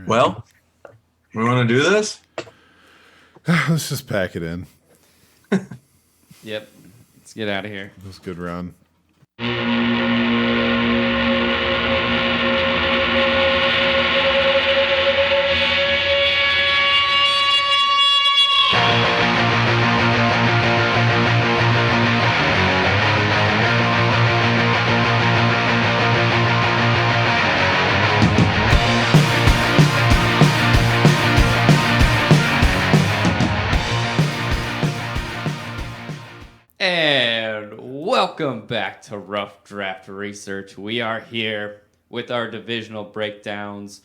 Well, we want to do this? Let's just pack it in. Yep. Let's get out of here. It was a good run. And welcome back to Rough Draft Research. We are here with our divisional breakdowns.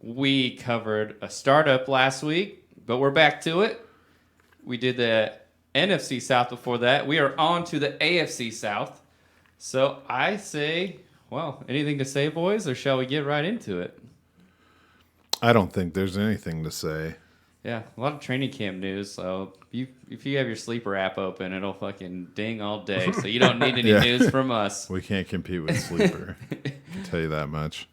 We covered a startup last week, but we're back to it. We did the NFC South before that. We are on to the AFC South. So I say, well, anything to say, boys, or shall we get right into it? I don't think there's anything to say. Yeah, a lot of training camp news. So if you have your sleeper app open, it'll fucking ding all day. So you don't need any news from us. We can't compete with Sleeper. I can tell you that much.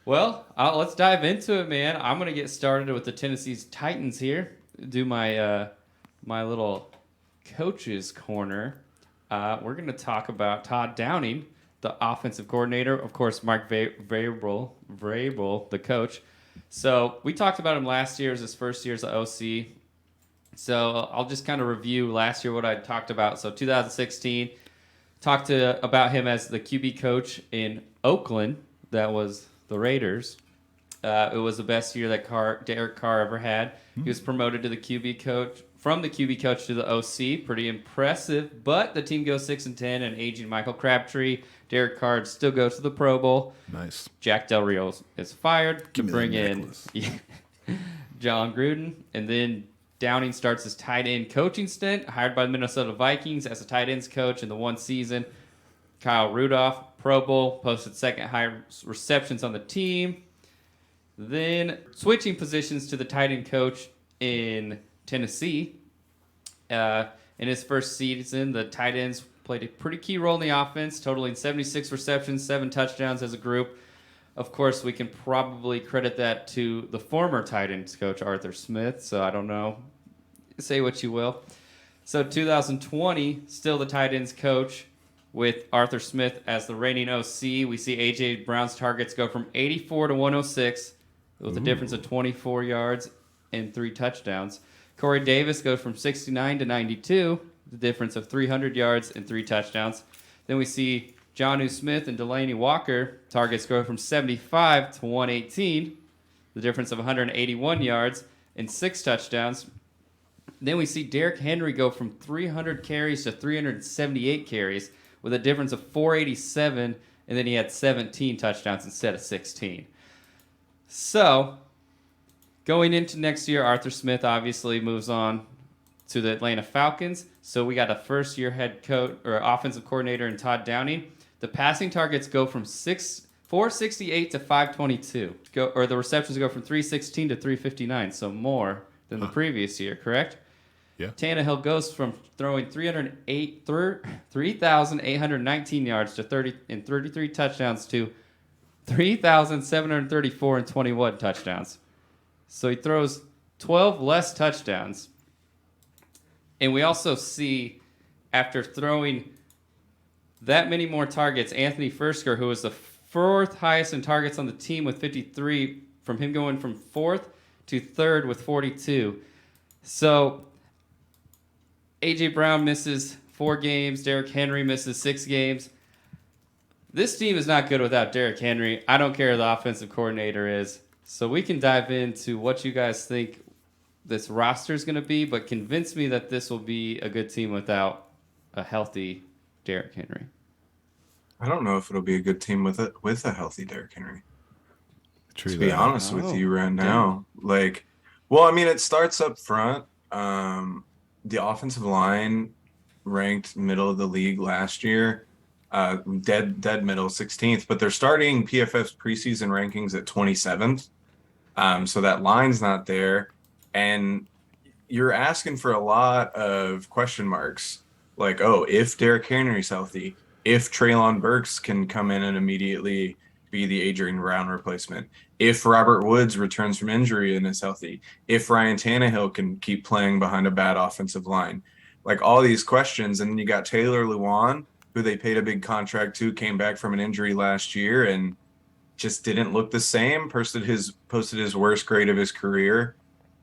Well, let's dive into it, man. I'm gonna get started with the Tennessee Titans here. Do my my little coaches corner. We're gonna talk about Todd Downing, the offensive coordinator. Of course, Mark Vrabel, the coach. So we talked about him last year as his first year as the OC. So I'll just kind of review last year what I talked about. So 2016, talked about him as the QB coach in Oakland. That was the Raiders. It was the best year that Derek Carr ever had. He was promoted to the QB coach, from the QB coach to the OC. Pretty impressive. But the team goes 6-10, and aging Michael Crabtree, Derek Carr still goes to the Pro Bowl. Nice. Jack Del Rio is fired to bring in necklace. John Gruden, and then Downing starts his tight end coaching stint, hired by the Minnesota Vikings as a tight ends coach in the one season. Kyle Rudolph, Pro Bowl, posted second highest receptions on the team. Then switching positions to the tight end coach in Tennessee. In his first season, the tight ends played a pretty key role in the offense, totaling 76 receptions, 7 touchdowns as a group. Of course, we can probably credit that to the former tight ends coach, Arthur Smith. So I don't know. Say what you will. So 2020, still the tight ends coach with Arthur Smith as the reigning OC. We see A.J. Brown's targets go from 84 to 106 with a difference of 24 yards and 3 touchdowns. Corey Davis goes from 69 to 92, the difference of 300 yards and 3 touchdowns. Then we see Jonnu Smith and Delaney Walker targets go from 75 to 118, the difference of 181 yards and 6 touchdowns. Then we see Derrick Henry go from 300 carries to 378 carries with a difference of 487, and then he had 17 touchdowns instead of 16. So, going into next year, Arthur Smith obviously moves on to the Atlanta Falcons. So we got a first-year head coach or offensive coordinator in Todd Downing. The passing targets go from 468 to 522. Or the receptions go from 316 to 359, so more than the previous year, correct? Yeah. Tannehill goes from throwing 3,819 yards to 33 touchdowns to 3,734 and 21 touchdowns. So he throws 12 less touchdowns. And we also see, after throwing that many more targets, Anthony Fursker, who was the 4th highest in targets on the team with 53, from him going from 4th to 3rd with 42. So A.J. Brown misses 4 games. Derrick Henry misses 6 games. This team is not good without Derrick Henry. I don't care who the offensive coordinator is. So we can dive into what you guys think this roster is going to be, but convince me that this will be a good team without a healthy Derrick Henry. I don't know if it'll be a good team with a healthy Derrick Henry. True To be that. honest with you right now. It starts up front. The offensive line ranked middle of the league last year. Dead middle, 16th, but they're starting PFF's preseason rankings at 27th. So that line's not there. And you're asking for a lot of question marks. Like, if Derrick Henry's healthy, if Treylon Burks can come in and immediately be the Adrian Brown replacement. If Robert Woods returns from injury and is healthy, if Ryan Tannehill can keep playing behind a bad offensive line, like all these questions. And then you got Taylor Lewan, who they paid a big contract to, came back from an injury last year and just didn't look the same. Posted his worst grade of his career,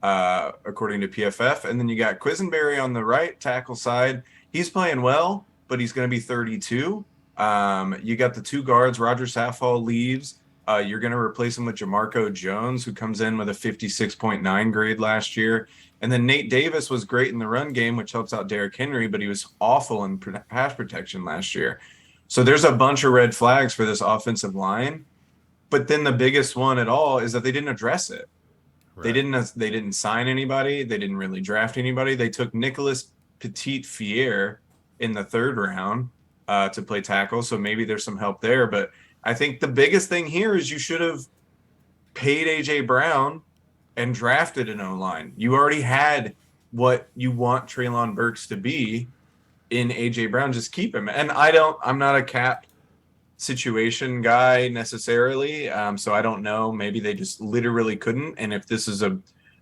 according to PFF. And then you got Quisenberry on the right tackle side. He's playing well, but he's going to be 32. You got the two guards. Roger Saffold leaves. You're going to replace him with Jamarco Jones, who comes in with a 56.9 grade last year. And then Nate Davis was great in the run game, which helps out Derrick Henry, but he was awful in pass protection last year. So there's a bunch of red flags for this offensive line. But then the biggest one at all is that they didn't address it. Right. They didn't sign anybody. They didn't really draft anybody. They took Nicholas Petit-Fier in the 3rd round to play tackle. So maybe there's some help there. But I think the biggest thing here is you should have paid A.J. Brown and drafted an O-line. You already had what you want Treylon Burks to be in A.J. Brown. Just keep him. And I'm not a cap situation guy necessarily. So I don't know. Maybe they just literally couldn't. And if this is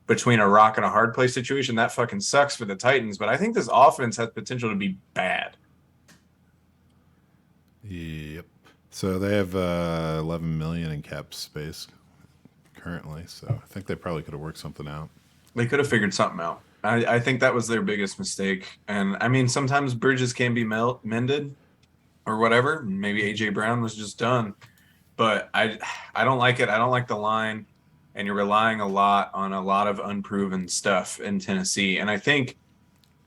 between a rock and a hard place situation, that fucking sucks for the Titans. But I think this offense has potential to be bad. Yep. So they have $11 million in cap space currently. So I think they probably could have worked something out. They could have figured something out. I think that was their biggest mistake. And I mean, sometimes bridges can be mended or whatever. Maybe A.J. Brown was just done. But I don't like it. I don't like the line. And you're relying a lot on a lot of unproven stuff in Tennessee. And I think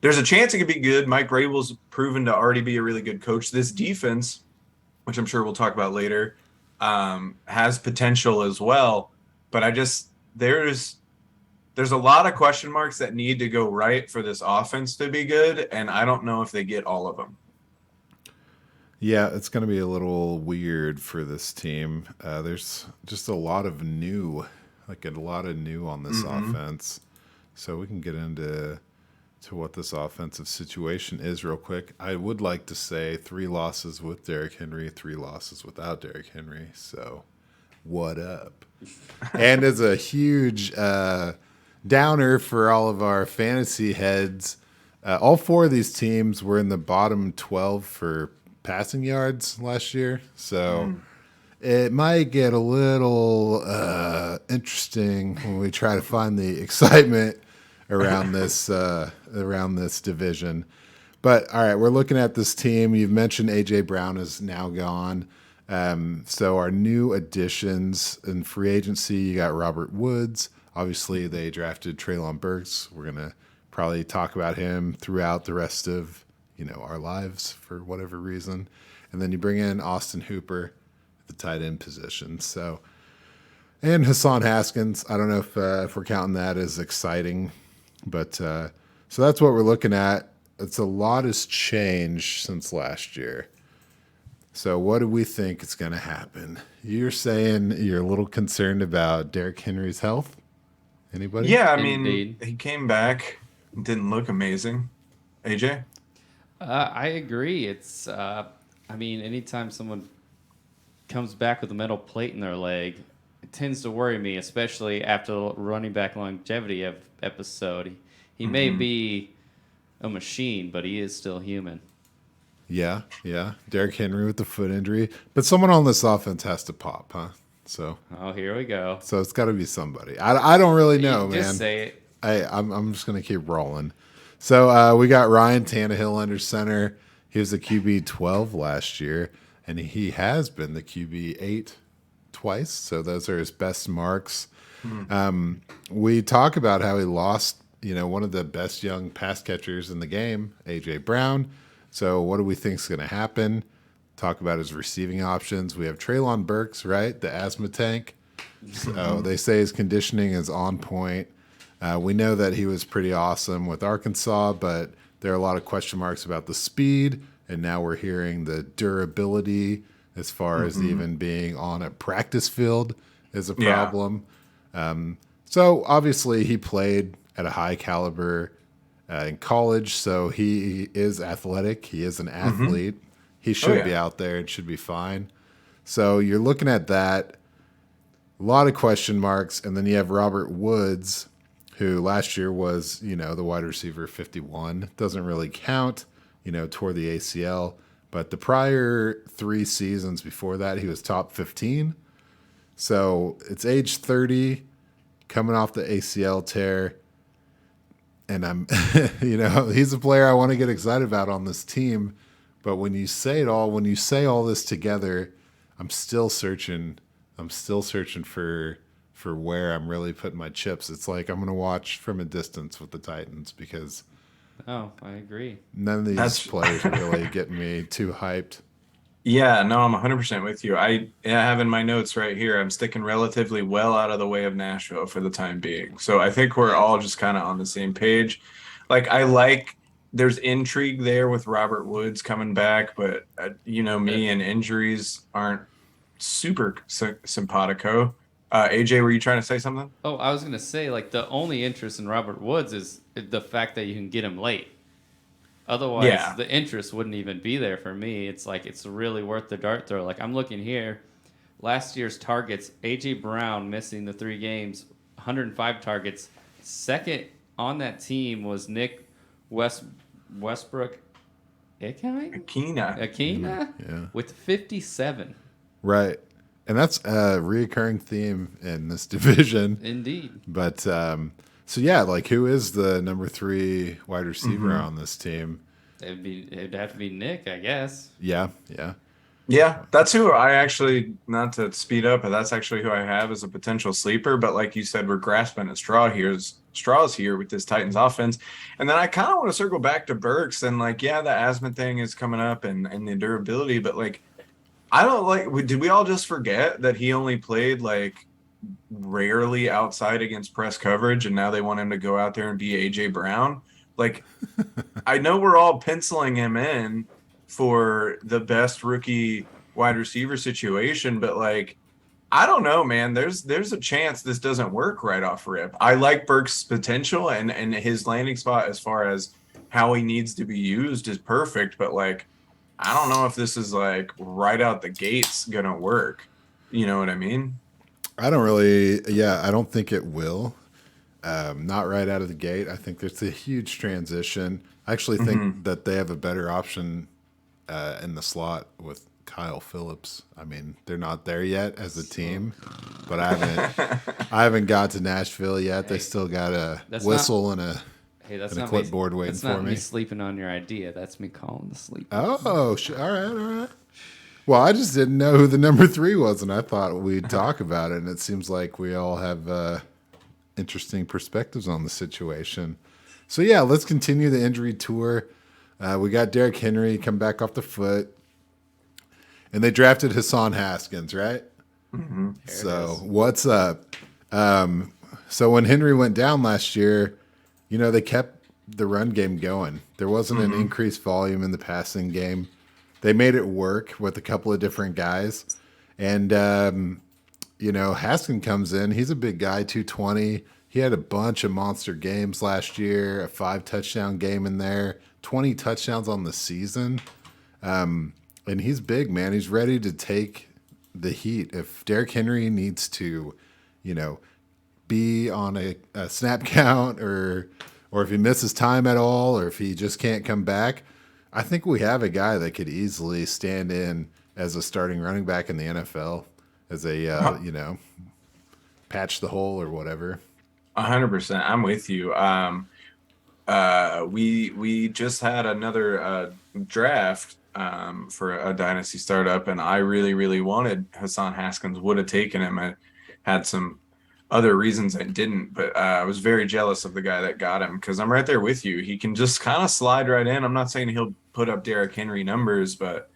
there's a chance it could be good. Mike Vrabel's proven to already be a really good coach. This defense, which I'm sure we'll talk about later, has potential as well. But there's a lot of question marks that need to go right for this offense to be good, and I don't know if they get all of them. Yeah, it's going to be a little weird for this team. There's just a lot of new on this offense. So we can get into what this offensive situation is real quick. I would like to say 3 losses with Derrick Henry, 3 losses without Derrick Henry. So what up? And as a huge downer for all of our fantasy heads, all 4 of these teams were in the bottom 12 for passing yards last year. So it might get a little interesting when we try to find the excitement around this division. But all right, we're looking at this team. You've mentioned A.J. Brown is now gone. So our new additions in free agency, you got Robert Woods. Obviously, they drafted Treylon Burks. We're going to probably talk about him throughout the rest of our lives for whatever reason. And then you bring in Austin Hooper at the tight end position. So, and Hassan Haskins. I don't know if we're counting that as exciting, but so that's what we're looking at. It's a lot has changed since last year. So what do we think is going to happen? You're saying you're a little concerned about Derrick Henry's health? Anybody? Yeah, I mean, he came back, didn't look amazing. AJ? I agree. It's, anytime someone comes back with a metal plate in their leg, it tends to worry me, especially after the running back longevity episode. He may be a machine, but he is still human. Yeah. Derrick Henry with the foot injury. But someone on this offense has to pop, huh? So. Oh, here we go. So it's got to be somebody. I don't really know, man. Just say it. I'm just going to keep rolling. So we got Ryan Tannehill under center. He was the QB 12 last year, and he has been the QB 8 twice. So those are his best marks. We talk about how he lost, one of the best young pass catchers in the game, A.J. Brown. So what do we think is going to happen? Talk about his receiving options. We have Treylon Burks, right? The asthma tank. So they say his conditioning is on point. We know that he was pretty awesome with Arkansas, but there are a lot of question marks about the speed. And now we're hearing the durability as far as even being on a practice field is a problem. So obviously he played at a high caliber in college, so he is athletic. He is an athlete. He should be out there and should be fine. So you're looking at that. A lot of question marks. And then you have Robert Woods, who last year was, the wide receiver 51. Doesn't really count, toward the ACL. But the prior 3 seasons before that, he was top 15. So it's age 30, coming off the ACL tear. And I'm, he's a player I want to get excited about on this team. But when you say all this together, I'm still searching for where I'm really putting my chips. It's like I'm going to watch from a distance with the Titans because I agree. None of these players are really getting me too hyped. Yeah, no, I'm 100% with you. I have in my notes right here, I'm sticking relatively well out of the way of Nashville for the time being. So I think we're all just kind of on the same page. There's intrigue there with Robert Woods coming back, but me and injuries aren't super simpatico. AJ, were you trying to say something? Oh, I was going to say, the only interest in Robert Woods is the fact that you can get him late. Otherwise, the interest wouldn't even be there for me. It's it's really worth the dart throw. I'm looking here. Last year's targets, A.J. Brown missing the 3 games, 105 targets. Second on that team was Nick Westbrook Akina with 57. Right. And that's a reoccurring theme in this division. Indeed. But who is the number 3 wide receiver on this team? It'd have to be Nick, I guess. Yeah. Yeah, that's who I actually, not to speed up, but that's actually who I have as a potential sleeper. But like you said, we're grasping at straws here with this Titans offense. And then I kind of want to circle back to Burks and the asthma thing is coming up and the durability, but I don't did we all just forget that he only played rarely outside against press coverage and now they want him to go out there and be AJ Brown? I know we're all penciling him in for the best rookie wide receiver situation, but I don't know, man. There's a chance this doesn't work right off rip. I like Burks' potential and his landing spot as far as how he needs to be used is perfect, but I don't know if this is right out the gates gonna work. You know what I mean? I don't think it will. Not right out of the gate. I think there's a huge transition. I actually think that they have a better option in the slot with Kyle Phillips. I mean, they're not there yet as a team, but I haven't got to Nashville yet. They still got a whistle and a clipboard waiting for me. That's not me sleeping on your idea. That's me calling the sleep. Oh, all right. Well, I just didn't know who the number 3 was, and I thought we'd talk about it. And it seems like we all have interesting perspectives on the situation. So yeah, let's continue the injury tour. We got Derrick Henry come back off the foot, and they drafted Hassan Haskins, right? Mm-hmm. So what's up? So when Henry went down last year, they kept the run game going. There wasn't an increased volume in the passing game. They made it work with a couple of different guys. And, Haskins comes in. He's a big guy, 220. He had a bunch of monster games last year, a 5-touchdown game in there, 20 touchdowns on the season. And he's big, man. He's ready to take the heat. If Derrick Henry needs to, be on a snap count or if he misses time at all or if he just can't come back, I think we have a guy that could easily stand in as a starting running back in the NFL as a, patch the hole or whatever. 100%. I'm with you. We just had another draft for a Dynasty startup, and I really, really wanted Hassan Haskins. Would have taken him. I had some other reasons I didn't, but I was very jealous of the guy that got him because I'm right there with you. He can just kind of slide right in. I'm not saying he'll put up Derrick Henry numbers, but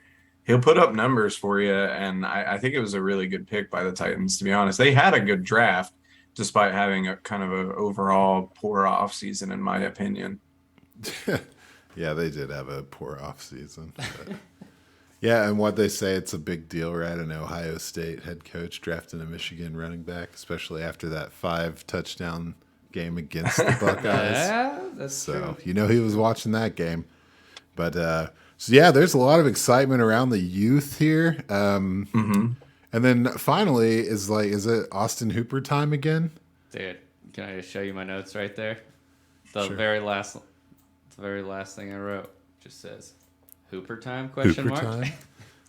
he'll put up numbers for you. And I think it was a really good pick by the Titans, to be honest. They had a good draft despite having a kind of an overall poor offseason, in my opinion. Yeah, they did have a poor offseason. Yeah, and what they say, it's a big deal, right? An Ohio State head coach drafting a Michigan running back, especially after that 5-touchdown game against the Buckeyes. Yeah, that's true. So, he was watching that game. But so yeah, there's a lot of excitement around the youth here. And then finally is it Austin Hooper time again? Dude, can I just show you my notes right there? The Sure. very last thing I wrote just says Hooper time? Hooper Mark. time.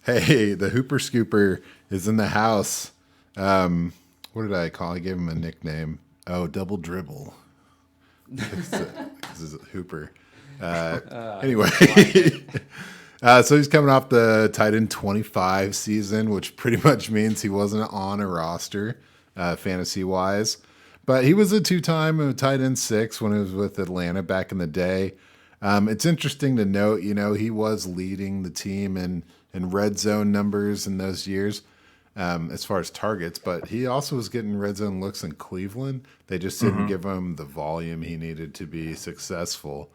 Hey, the Hooper Scooper is in the house. What did I call? I gave him a nickname. Oh, Double Dribble. This is Hooper. Anyway, so he's coming off the tight end 25 season, which pretty much means he wasn't on a roster fantasy wise. But he was a 2-time tight end 6 when he was with Atlanta back in the day. It's interesting to note, he was leading the team in red zone numbers in those years as far as targets, but he also was getting red zone looks in Cleveland. They just didn't give him the volume he needed to be successful.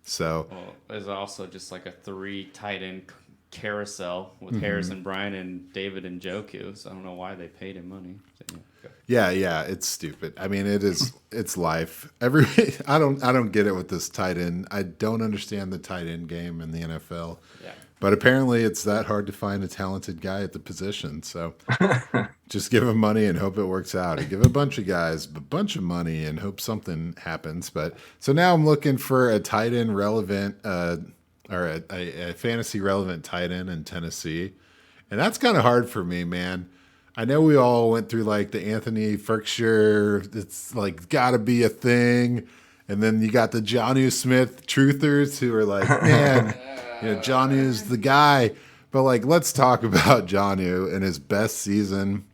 So there's also just like a 3 tight end carousel with Harrison Bryant and David Njoku. So I don't know why they paid him money. So, yeah, it's stupid. I mean, it's life. I don't get it with this tight end. I don't understand the tight end game in the NFL. Yeah. But apparently it's that hard to find a talented guy at the position. So just give him money and hope it works out. Or give a bunch of guys a bunch of money and hope something happens. But so now I'm looking for a tight end relevant or a fantasy relevant tight end in Tennessee. And that's kind of hard for me, man. I know we all went through like the Anthony Ferkshire, it's like gotta be a thing. And then you got the Jonnu Smith truthers who are like, man, Jonnu's the guy. But like, let's talk about Jonnu. And his best season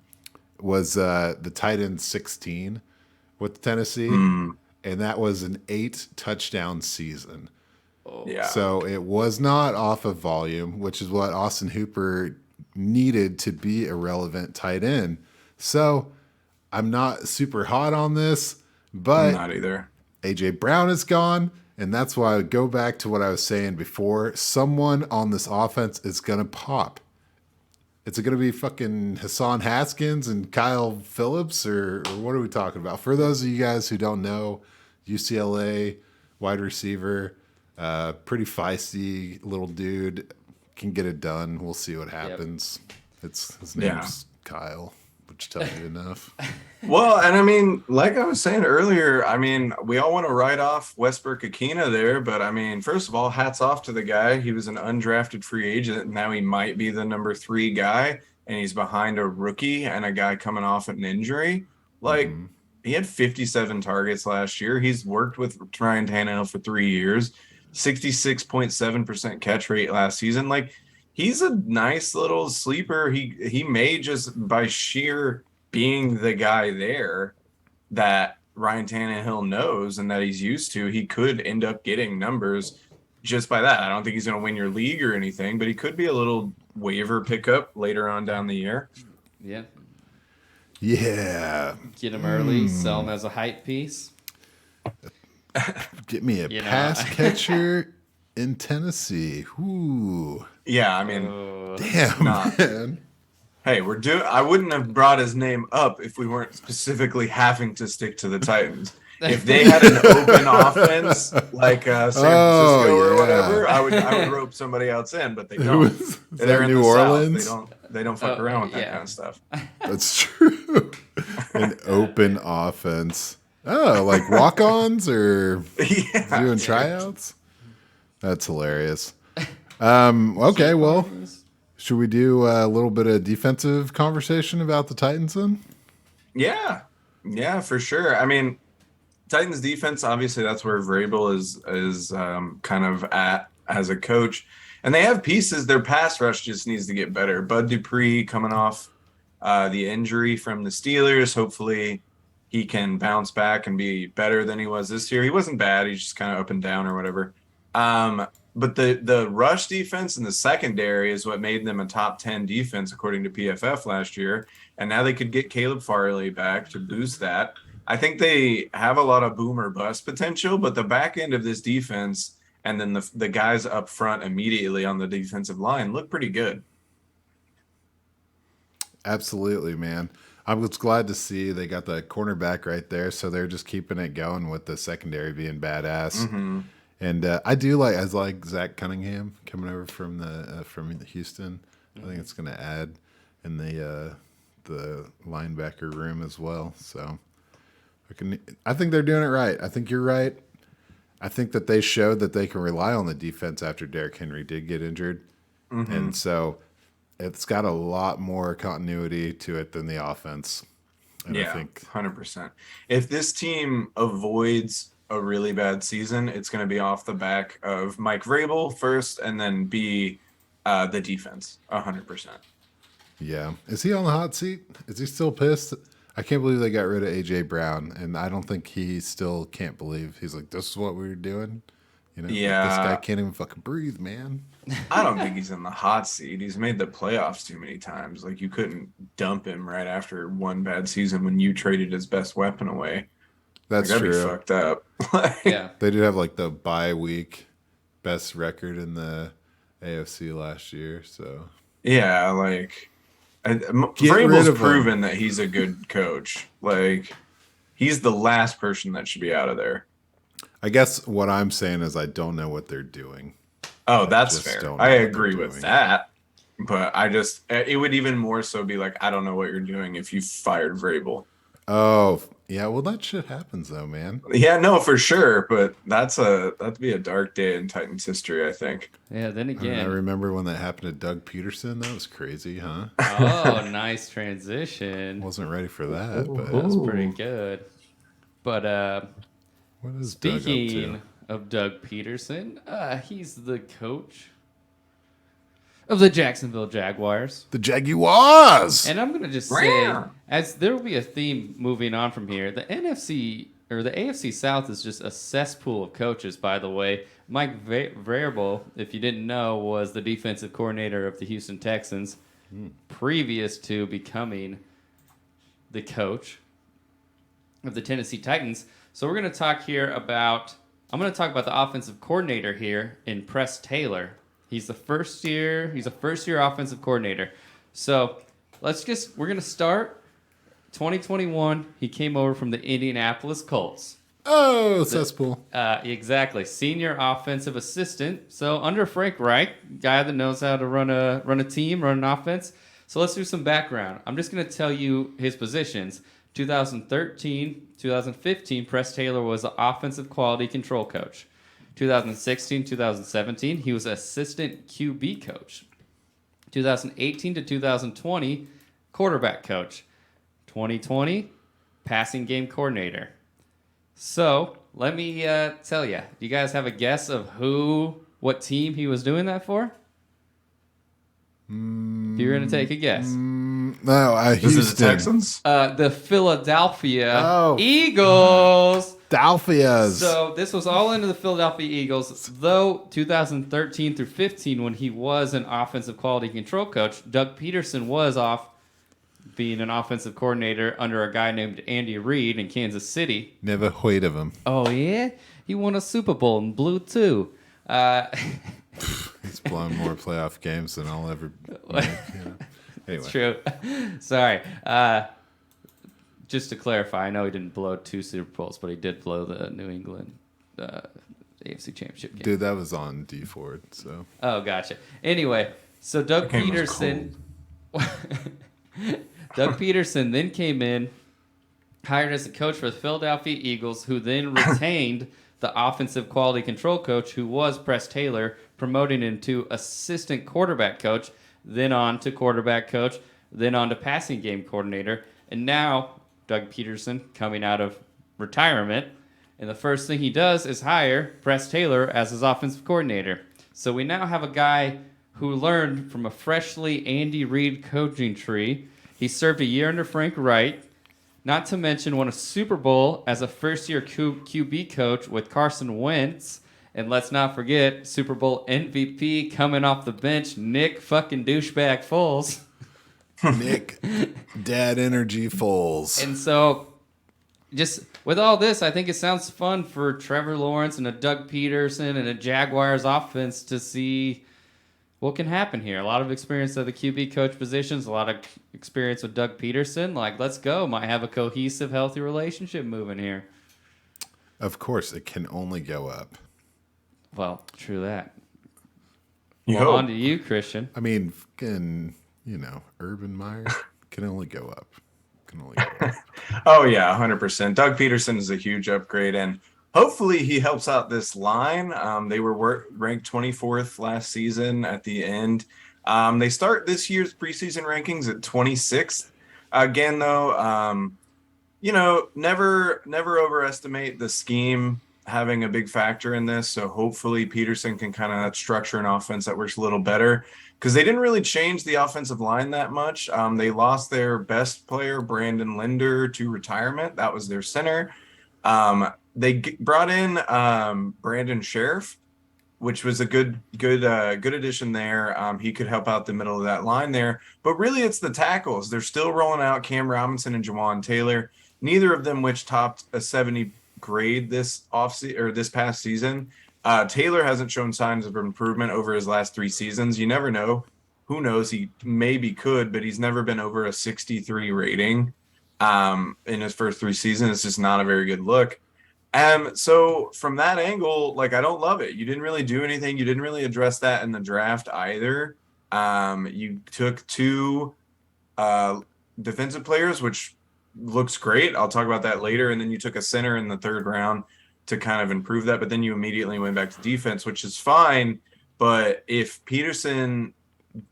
was the tight end 16 with Tennessee. And that was an 8 touchdown season. Yeah. So it was not off of volume, which is what Austin Hooper needed to be a relevant tight end. So I'm not super hot on this, but not either. AJ Brown is gone, and that's why I go back to what I was saying before. Someone on this offense is going to pop. Is it going to be fucking Hassan Haskins and Kyle Phillips, or what are we talking about? For those of you guys who don't know, UCLA wide receiver, pretty feisty little dude, can get it done. We'll see what happens. His name's Kyle, which tells you enough. Well, and I mean, like I was saying earlier, I mean, we all want to write off Westbrook-Akina there, but I mean, first of all, hats off to the guy. He was an undrafted free agent, and now he might be the number 3 guy, and he's behind a rookie and a guy coming off an injury. Like, he had 57 targets last year. He's worked with Ryan Tannehill for 3 years. 66.7% catch rate last season. Like, he's a nice little sleeper. He may just by sheer being the guy there that Ryan Tannehill knows and that he's used to, he could end up getting numbers just by that. I don't think he's going to win your league or anything, but he could be a little waiver pickup later on down the year. Yeah. Yeah. Get him early, sell him as a hype piece. Get me a pass catcher in Tennessee. Ooh. Yeah, I mean, damn, man. Hey, I wouldn't have brought his name up if we weren't specifically having to stick to the Titans. If they had an open offense like San Francisco or whatever, I would rope somebody else in, but they don't. They're in New Orleans. South. They don't fuck around with that kind of stuff. That's true. An open offense. Oh, like walk-ons or doing tryouts? That's hilarious. Okay, well, should we do a little bit of defensive conversation about the Titans then? Yeah, for sure. I mean, Titans defense, obviously that's where Vrabel is kind of at as a coach. And they have pieces. Their pass rush just needs to get better. Bud Dupree coming off the injury from the Steelers. Hopefully he can bounce back and be better than he was this year. He wasn't bad. He's just kind of up and down or whatever. But the rush defense and the secondary is what made them a top 10 defense, according to PFF last year. And now they could get Caleb Farley back to boost that. I think they have a lot of boom or bust potential, but the back end of this defense and then the guys up front immediately on the defensive line look pretty good. Absolutely, man. I was glad to see they got the cornerback right there, so they're just keeping it going with the secondary being badass. And I like Zach Cunningham coming over from Houston. I think it's going to add in the linebacker room as well. So I think they're doing it right. I think you're right. I think that they showed that they can rely on the defense after Derrick Henry did get injured. Mm-hmm. And so it's got a lot more continuity to it than the offense. And yeah, I think 100%. If this team avoids a really bad season, it's going to be off the back of Mike Vrabel first, and then be the defense, 100%. Yeah. Is he on the hot seat? Is he still pissed? I can't believe they got rid of A.J. Brown, and I don't think he still can't believe. He's like, this is what we were doing? Yeah. Like, this guy can't even fucking breathe, man. I don't think he's in the hot seat. He's made the playoffs too many times. Like, you couldn't dump him right after one bad season when you traded his best weapon away. That's that'd true. Be fucked up. Yeah. They did have like the bye week best record in the AFC last year. So yeah, like Vrabel's proven that he's a good coach. Like, he's the last person that should be out of there. I guess what I'm saying is I don't know what they're doing. Oh, that's fair. I agree with that. But it would even more so be like, I don't know what you're doing if you fired Vrabel. Oh, yeah. Well, that shit happens though, man. Yeah, no, for sure. But that'd be a dark day in Titans history, I think. Yeah, then again. I remember when that happened to Doug Peterson. That was crazy, huh? Oh, nice transition. Wasn't ready for that, but that was pretty good. But what is speaking of Doug Peterson, he's the coach of the Jacksonville Jaguars. The Jaguars! And I'm going to just say, as there will be a theme moving on from here, the NFC or the AFC South is just a cesspool of coaches, by the way. Mike Vrabel, if you didn't know, was the defensive coordinator of the Houston Texans previous to becoming the coach of the Tennessee Titans. So we're going to talk here about, I'm going to talk about the offensive coordinator here in Press Taylor. He's a first-year offensive coordinator. So we're going to start 2021. He came over from the Indianapolis Colts. Oh, cesspool. Exactly. Senior offensive assistant. So under Frank Reich, guy that knows how to run a team, run an offense. So let's do some background. I'm just going to tell you his positions. 2013, 2015, Press Taylor was the offensive quality control coach. 2016, 2017, he was assistant QB coach. 2018 to 2020, quarterback coach. 2020, passing game coordinator. So let me tell you, do you guys have a guess of what team he was doing that for? If you're going to take a guess. No, Houston. Is it the Texans? The Philadelphia Eagles. Philadelphia's. So this was all into the Philadelphia Eagles. Though 2013 through 15, when he was an offensive quality control coach, Doug Peterson was off being an offensive coordinator under a guy named Andy Reid in Kansas City. Never heard of him. Oh, yeah? He won a Super Bowl in blue, too. He's blown more playoff games than I'll ever make. Anyway. It's true. Sorry. Just to clarify, I know he didn't blow 2 Super Bowls, but he did blow the New England AFC Championship game. Dude, that was on D Ford. So. Oh, gotcha. Anyway, so Doug Peterson... Doug Peterson then came in, hired as a coach for the Philadelphia Eagles, who then retained the offensive quality control coach, who was Press Taylor, promoting him to assistant quarterback coach, then on to quarterback coach, then on to passing game coordinator. And now, Doug Peterson coming out of retirement, and the first thing he does is hire Press Taylor as his offensive coordinator. So we now have a guy who learned from a freshly Andy Reid coaching tree. He served a year under Frank Reich, not to mention won a Super Bowl as a first-year QB coach with Carson Wentz. And let's not forget, Super Bowl MVP coming off the bench, Nick fucking douchebag Foles. Nick Dad Energy Foles. And so, just with all this, I think it sounds fun for Trevor Lawrence and a Doug Peterson and a Jaguars offense to see what can happen here. A lot of experience at the QB coach positions, a lot of experience with Doug Peterson. Like, let's go. Might have a cohesive, healthy relationship moving here. Of course, it can only go up. Well, true that. You Well, hope. on to you, Christian. I mean, fucking, Urban Meyer can only go up. Can only go up. Oh yeah, 100%. Doug Peterson is a huge upgrade, and hopefully he helps out this line. They were ranked 24th last season at the end. They start this year's preseason rankings at 26th. Again, though, never overestimate the scheme having a big factor in this. So hopefully Peterson can kind of structure an offense that works a little better, because they didn't really change the offensive line that much. They lost their best player, Brandon Linder, to retirement. That was their center. They brought in Brandon Sheriff, which was a good addition there. He could help out the middle of that line there. But really, it's the tackles. They're still rolling out Cam Robinson and Jawan Taylor, neither of them which topped a 70 grade this past season. Taylor hasn't shown signs of improvement over his last 3 seasons. You never know. Who knows? He maybe could, but he's never been over a 63 rating in his first 3 seasons. It's just not a very good look. So from that angle, like, I don't love it. You didn't really do anything. You didn't really address that in the draft either. You took 2 defensive players, which looks great. I'll talk about that later. And then you took a center in the 3rd round to kind of improve that. But then you immediately went back to defense, which is fine. But if Peterson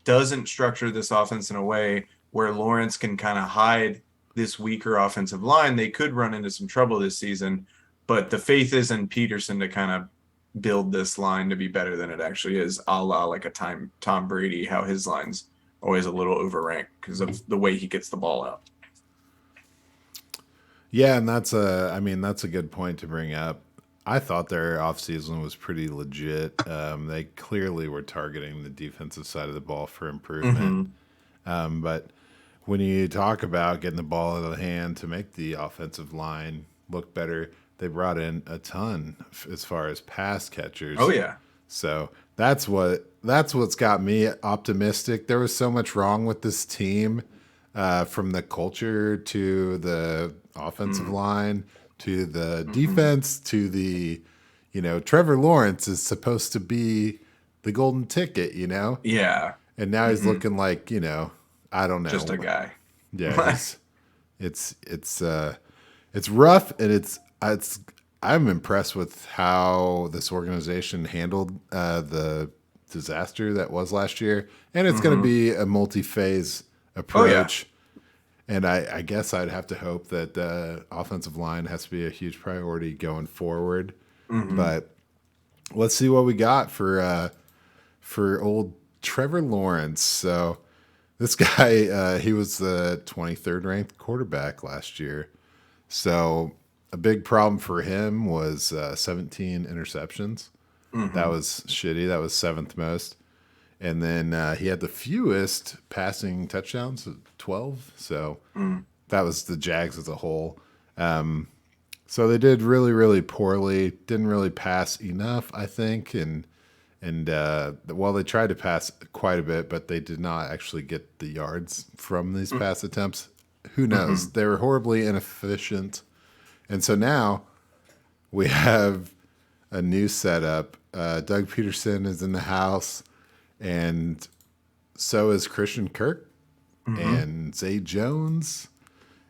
doesn't structure this offense in a way where Lawrence can kind of hide this weaker offensive line, they could run into some trouble this season. But the faith is in Peterson to kind of build this line to be better than it actually is, a la like a Tom Brady, how his line's always a little overranked because of the way he gets the ball out. Yeah, and that's a good point to bring up. I thought their offseason was pretty legit. They clearly were targeting the defensive side of the ball for improvement. But when you talk about getting the ball out of the hand to make the offensive line look better, they brought in a ton as far as pass catchers. Oh yeah. So that's what's got me optimistic. There was so much wrong with this team, from the culture to the offensive line to the defense to the, Trevor Lawrence is supposed to be the golden ticket, Yeah. and now he's looking like, I don't know, Just a guy. Yeah, it's rough, and I'm impressed with how this organization handled the disaster that was last year, and it's going to be a multi-phase approach. And I guess I'd have to hope that the offensive line has to be a huge priority going forward. But let's see what we got for old Trevor Lawrence. So this guy, he was the 23rd ranked quarterback last year. So a big problem for him was 17 interceptions. That was shitty. That was 7th most. And then he had the fewest passing touchdowns, 12. So that was the Jags as a whole. So they did really, really poorly. Didn't really pass enough, I think. And they tried to pass quite a bit, but they did not actually get the yards from these pass attempts. Who knows? They were horribly inefficient. And so now we have a new setup. Doug Peterson is in the house. And so is Christian Kirk and Zay Jones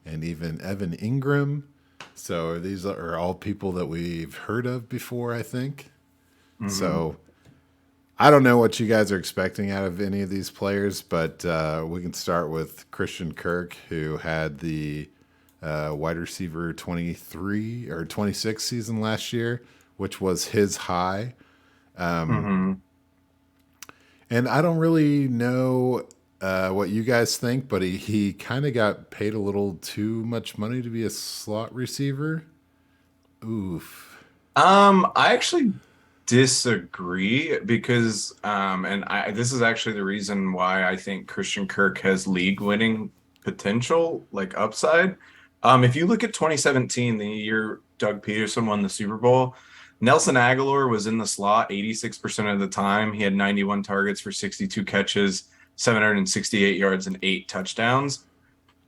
and even Evan Ingram. So these are all people that we've heard of before, I think. So I don't know what you guys are expecting out of any of these players, but we can start with Christian Kirk, who had the wide receiver 23 or 26 season last year, which was his high. And I don't really know what you guys think, but he kind of got paid a little too much money to be a slot receiver. Oof. I actually disagree because, this is actually the reason why I think Christian Kirk has league-winning potential, like upside. If you look at 2017, the year Doug Peterson won the Super Bowl, Nelson Aguilar was in the slot 86% of the time. He had 91 targets for 62 catches, 768 yards, and 8 touchdowns.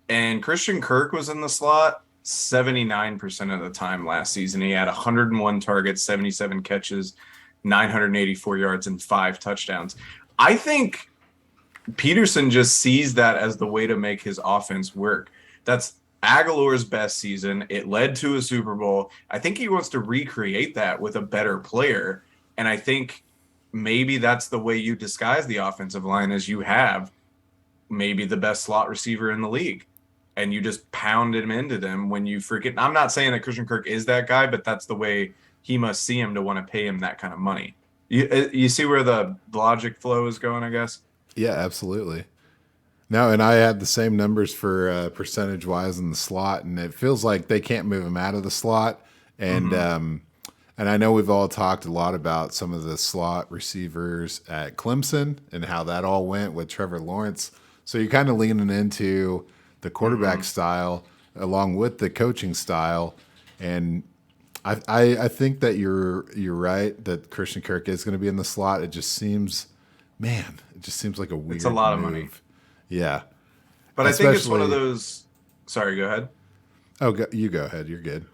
And Christian Kirk was in the slot 79% of the time last season. He had 101 targets, 77 catches, 984 yards and 5 touchdowns. I think Peterson just sees that as the way to make his offense work. That's Aguilar's best season. It led to a Super Bowl. I think he wants to recreate that with a better player. And I think maybe that's the way you disguise the offensive line, is you have maybe the best slot receiver in the league, and you just pound him into them when you freaking. I'm not saying that Christian Kirk is that guy, but that's the way he must see him to want to pay him that kind of money. You see where the logic flow is going, I guess? Yeah, absolutely. No, and I had the same numbers for percentage wise in the slot, and it feels like they can't move him out of the slot. And and I know we've all talked a lot about some of the slot receivers at Clemson and how that all went with Trevor Lawrence. So you're kind of leaning into the quarterback style along with the coaching style. And I think that you're right that Christian Kirk is going to be in the slot. It just seems, man, it just seems like a weird. It's a lot move. of money. Yeah, but I think it's one of those. Sorry, go ahead. Oh, you go ahead. You're good.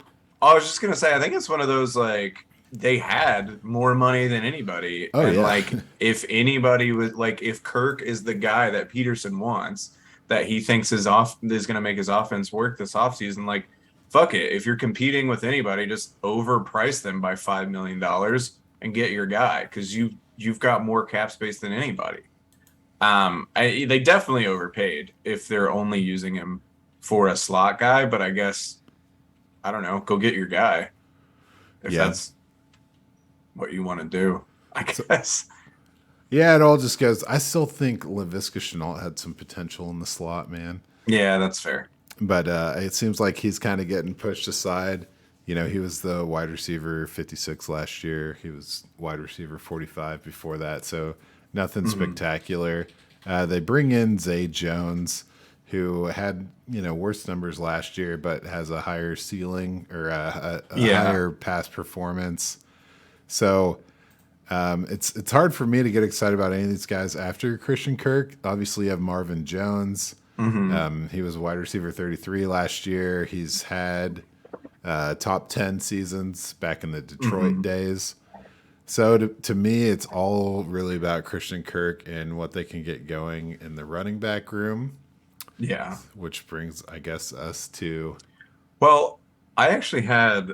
I was just gonna say, I think it's one of those, like, they had more money than anybody. Oh, and yeah. like, if anybody was like, if Kirk is the guy that Peterson wants, that he thinks is gonna make his offense work this offseason, like, fuck it. If you're competing with anybody, just overprice them by $5 million and get your guy, because you've got more cap space than anybody. They definitely overpaid if they're only using him for a slot guy, but I guess, I don't know, go get your guy if that's what you want to do, I guess. Yeah, it all just goes. I still think Laviska Shenault had some potential in the slot, man. Yeah, that's fair. But it seems like he's kind of getting pushed aside. You know, he was the wide receiver 56 last year. He was wide receiver 45 before that. So nothing spectacular. They bring in Zay Jones, who had, worse numbers last year, but has a higher ceiling or a higher pass performance. So it's hard for me to get excited about any of these guys after Christian Kirk. Obviously, you have Marvin Jones. He was a wide receiver 33 last year. He's had top 10 seasons back in the Detroit days. So to me, it's all really about Christian Kirk and what they can get going in the running back room. Yeah. Which brings, I guess, us to. Well, I actually had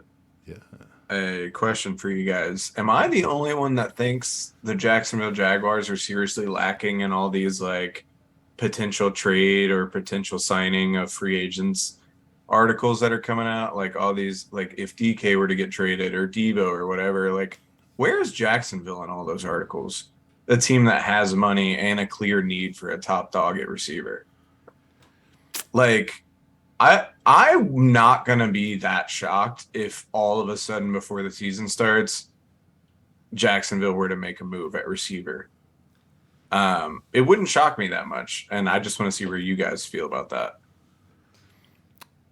a question for you guys. Am I the only one that thinks the Jacksonville Jaguars are seriously lacking in all these, like, potential trade or potential signing of free agents articles that are coming out? Like, all these, like, if DK were to get traded or Debo or whatever, like, where's Jacksonville in all those articles? A team that has money and a clear need for a top dog at receiver. Like, I'm not gonna be that shocked if all of a sudden before the season starts, Jacksonville were to make a move at receiver. It wouldn't shock me that much, and I just want to see where you guys feel about that.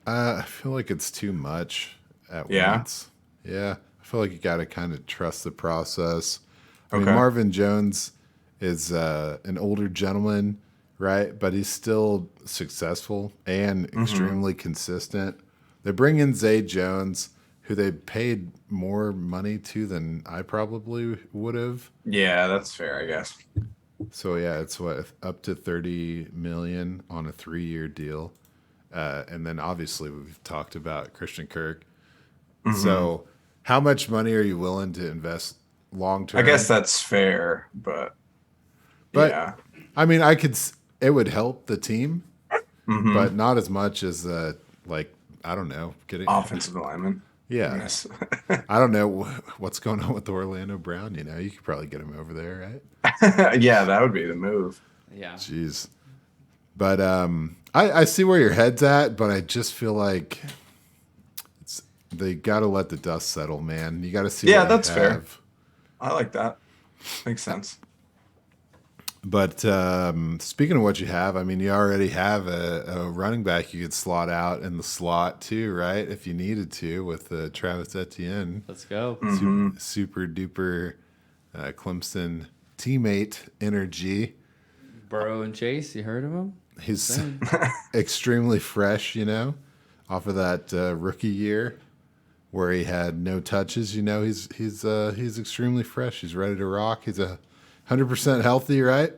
I feel like it's too much at once. Yeah, I feel like you got to kind of trust the process. I mean, Marvin Jones is an older gentleman, right? But he's still successful and extremely consistent. They bring in Zay Jones, who they paid more money to than I probably would have. Yeah, that's fair, I guess. So yeah, it's up to $30 million on a 3-year deal, and then obviously we've talked about Christian Kirk. So, how much money are you willing to invest long term? I guess that's fair, but yeah. I mean, it would help the team, but not as much as I don't know, getting offensive lineman. Yeah, Yes. I don't know what's going on with Orlando Brown. You could probably get him over there, right? Yeah, that would be the move. Yeah. Jeez. But I see where your head's at, but I just feel like they got to let the dust settle, man. You got to see. Yeah, what that's you fair. have. I like that. Makes sense. But speaking of what you have, I mean, you already have a running back you could slot out in the slot too, right? If you needed to, with Travis Etienne. Let's go. Super duper Clemson teammate energy. Burrow and Chase, you heard of him? He's extremely fresh, off of that rookie year. where he had no touches. He's extremely fresh. He's ready to rock. He's 100% healthy, right?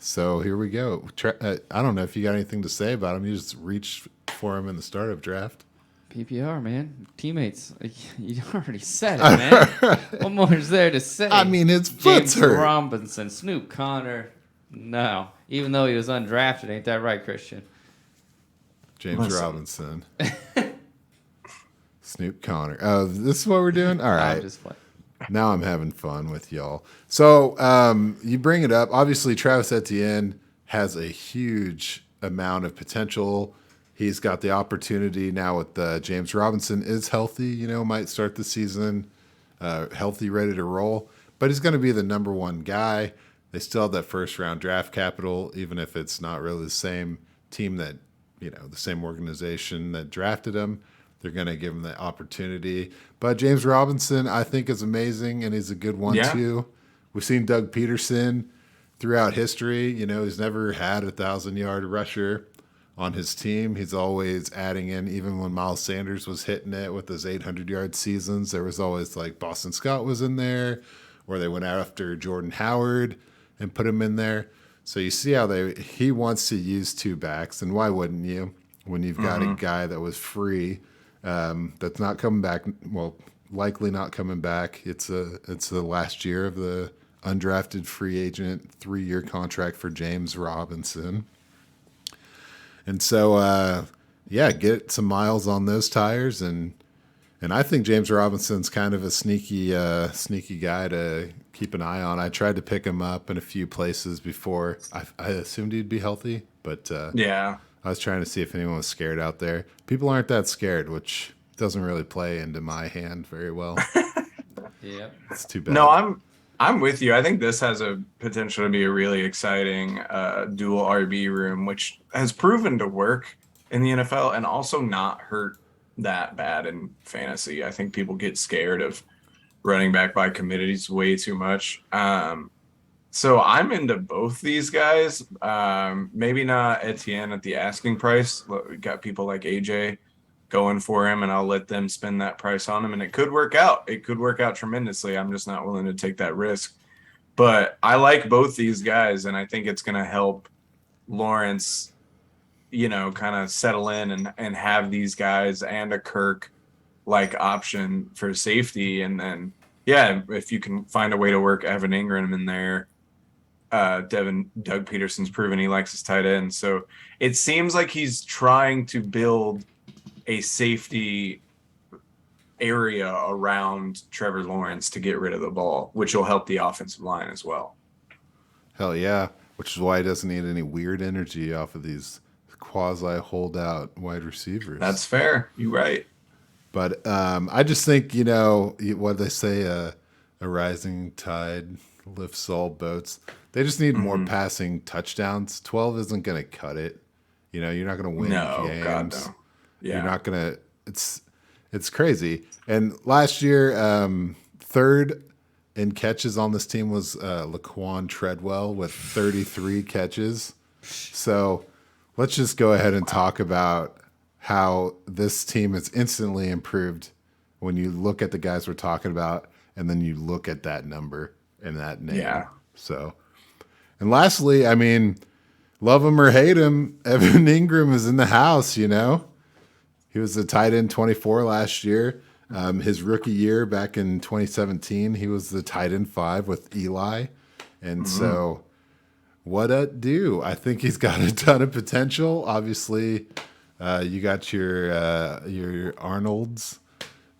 So here we go. I don't know if you got anything to say about him. You just reached for him in the startup draft. PPR, man. Teammates. You already said it, man. What more is there to say? I mean, his foot's James hurt. Robinson, Snoop Connor. No. Even though he was undrafted. Ain't that right, Christian? James Robinson. Snoop Connor. Oh, this is what we're doing? All right. I'm just playing. Now I'm having fun with y'all. So you bring it up. Obviously, Travis Etienne has a huge amount of potential. He's got the opportunity now with James Robinson is healthy, might start the season healthy, ready to roll. But he's going to be the number one guy. They still have that first-round draft capital, even if it's not really the same team that, the same organization that drafted him. They're going to give him the opportunity. But James Robinson, I think, is amazing, and he's a good one, too. We've seen Doug Peterson throughout history. He's never had a 1,000-yard rusher on his team. He's always adding in, even when Miles Sanders was hitting it with his 800-yard seasons, there was always like Boston Scott was in there, or they went after Jordan Howard and put him in there. So you see how he wants to use two backs, and why wouldn't you when you've got a guy that was free that's not coming back, well, likely not coming back. It's the last year of the undrafted free agent 3-year contract for James Robinson. And so, get some miles on those tires. And I think James Robinson's kind of a sneaky guy to keep an eye on. I tried to pick him up in a few places before. I assumed he'd be healthy, but I was trying to see if anyone was scared out there. People aren't that scared, which doesn't really play into my hand very well. Yep. It's too bad. No, I'm with you. I think this has a potential to be a really exciting dual RB room, which has proven to work in the NFL and also not hurt that bad in fantasy. I think people get scared of running back by committees way too much. So I'm into both these guys. Maybe not Etienne at the asking price. We got people like AJ going for him, and I'll let them spend that price on him, and it could work out. It could work out tremendously. I'm just not willing to take that risk. But I like both these guys, and I think it's going to help Lawrence, kind of settle in and have these guys and a Kirk-like option for safety. And then, if you can find a way to work Evan Ingram in there, Doug Peterson's proven he likes his tight end. So it seems like he's trying to build a safety area around Trevor Lawrence to get rid of the ball, which will help the offensive line as well. Hell yeah, which is why he doesn't need any weird energy off of these quasi-holdout wide receivers. That's fair. You're right. But I just think, what they say, a rising tide lifts all boats. They just need more passing touchdowns. 12 isn't going to cut it. You're not going to win games. God, no. Yeah. You're not going to – it's crazy. And last year, third in catches on this team was Laquan Treadwell with 33 catches. So let's just go ahead and talk about how this team has instantly improved when you look at the guys we're talking about and then you look at that number and that name. Yeah. So, and lastly, I mean, love him or hate him, Evan Ingram is in the house, He was the tight end 24 last year. His rookie year back in 2017, he was the tight end 5 with Eli. And so what a do. I think he's got a ton of potential. Obviously, you got your Arnolds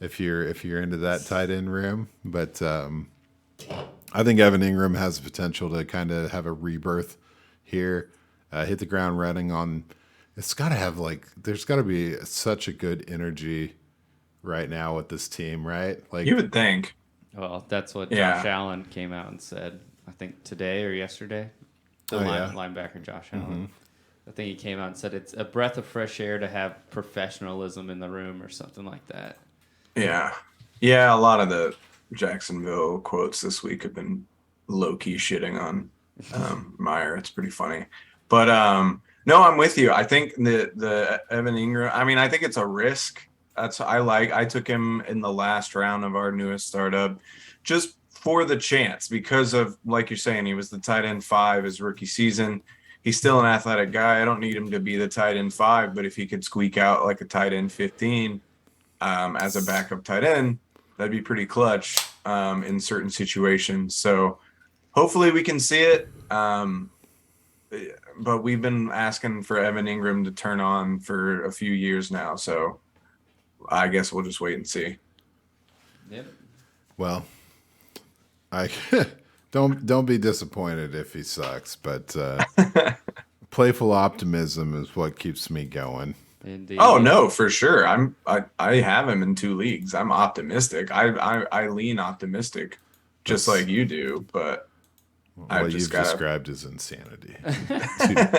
if you're into that tight end room. But I think Evan Ingram has the potential to kind of have a rebirth here, hit the ground running on. It's got to have there's got to be such a good energy right now with this team, right? You would think. Well, that's what Josh Allen came out and said, I think today or yesterday. The linebacker Josh Allen. I think he came out and said it's a breath of fresh air to have professionalism in the room or something like that. Yeah. Yeah, a lot of the Jacksonville quotes this week have been low-key shitting on Meyer. It's pretty funny. But no, I'm with you. I think the Evan Ingram, I think it's a risk I took him in the last round of our newest startup just for the chance because of, like you're saying, he was the tight end 5 his rookie season. He's still an athletic guy. I don't need him to be the tight end 5, but if he could squeak out like a tight end 15 as a backup tight end, that'd be pretty clutch in certain situations. So hopefully we can see it. But we've been asking for Evan Ingram to turn on for a few years now. So I guess we'll just wait and see. Yep. Well, I don't be disappointed if he sucks, but playful optimism is what keeps me going. Indeed. Oh no, for sure. I have him in 2 leagues. I'm optimistic. I lean optimistic, just like you do. But What you've described as insanity.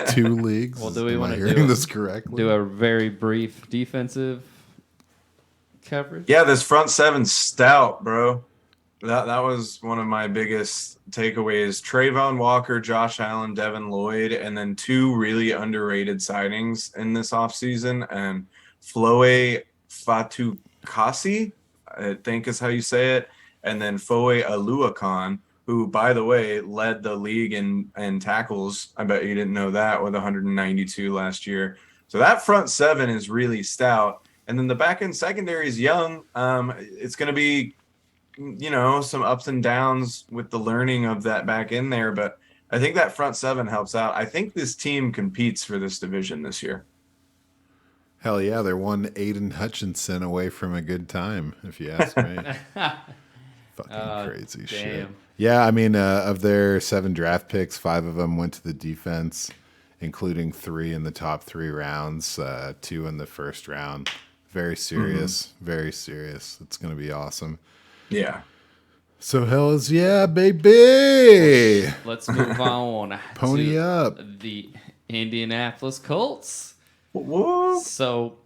two leagues. Well, do we want to hearing this correctly? Do a very brief defensive coverage? Yeah, this front 7's stout, bro. That was one of my biggest takeaways. Trayvon Walker, Josh Allen, Devin Lloyd, and then 2 really underrated signings in this offseason. And Floe Fatukasi, I think is how you say it, and then Foe Aluakon, who, by the way, led the league in tackles. I bet you didn't know that, with 192 last year. So that front 7 is really stout. And then the back end secondary is young. It's going to be, some ups and downs with the learning of that back end there. But I think that front 7 helps out. I think this team competes for this division this year. Hell yeah, they're one Aiden Hutchinson away from a good time, if you ask me. Fucking crazy shit. Yeah, I mean, of their 7 draft picks, 5 of them went to the defense, including 3 in the top 3 rounds, 2 in the first round. Very serious, very serious. It's going to be awesome. Yeah. So hells yeah, baby. Let's move on. Pony to up. The Indianapolis Colts. Whoa. So,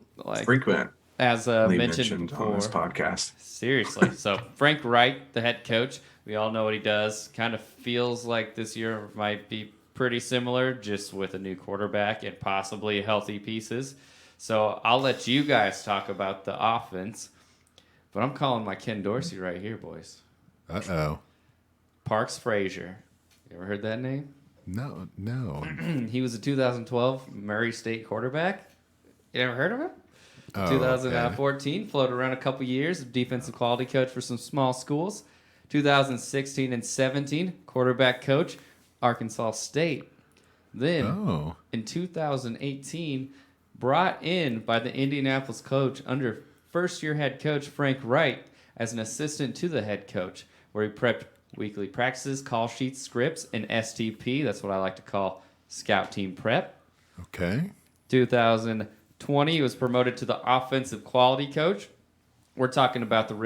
frequent, as mentioned before, on this podcast. Seriously. So Frank Wright, the head coach, we all know what he does. Kind of feels like this year might be pretty similar, just with a new quarterback and possibly healthy pieces. So I'll let you guys talk about the offense. But I'm calling my Ken Dorsey right here, boys. Uh-oh. Parks Frazier. You ever heard that name? No. He was a 2012 Murray State quarterback. You ever heard of him? Oh, 2014, okay. Floated around a couple years, defensive quality coach for some small schools. 2016 and 17, quarterback coach, Arkansas State. Then, in 2018, brought in by the Indianapolis coach under first-year head coach Frank Wright as an assistant to the head coach, where he prepped weekly practices, call sheets, scripts, and STP. That's what I like to call scout team prep. Okay. 2020, he was promoted to the offensive quality coach. We're talking about the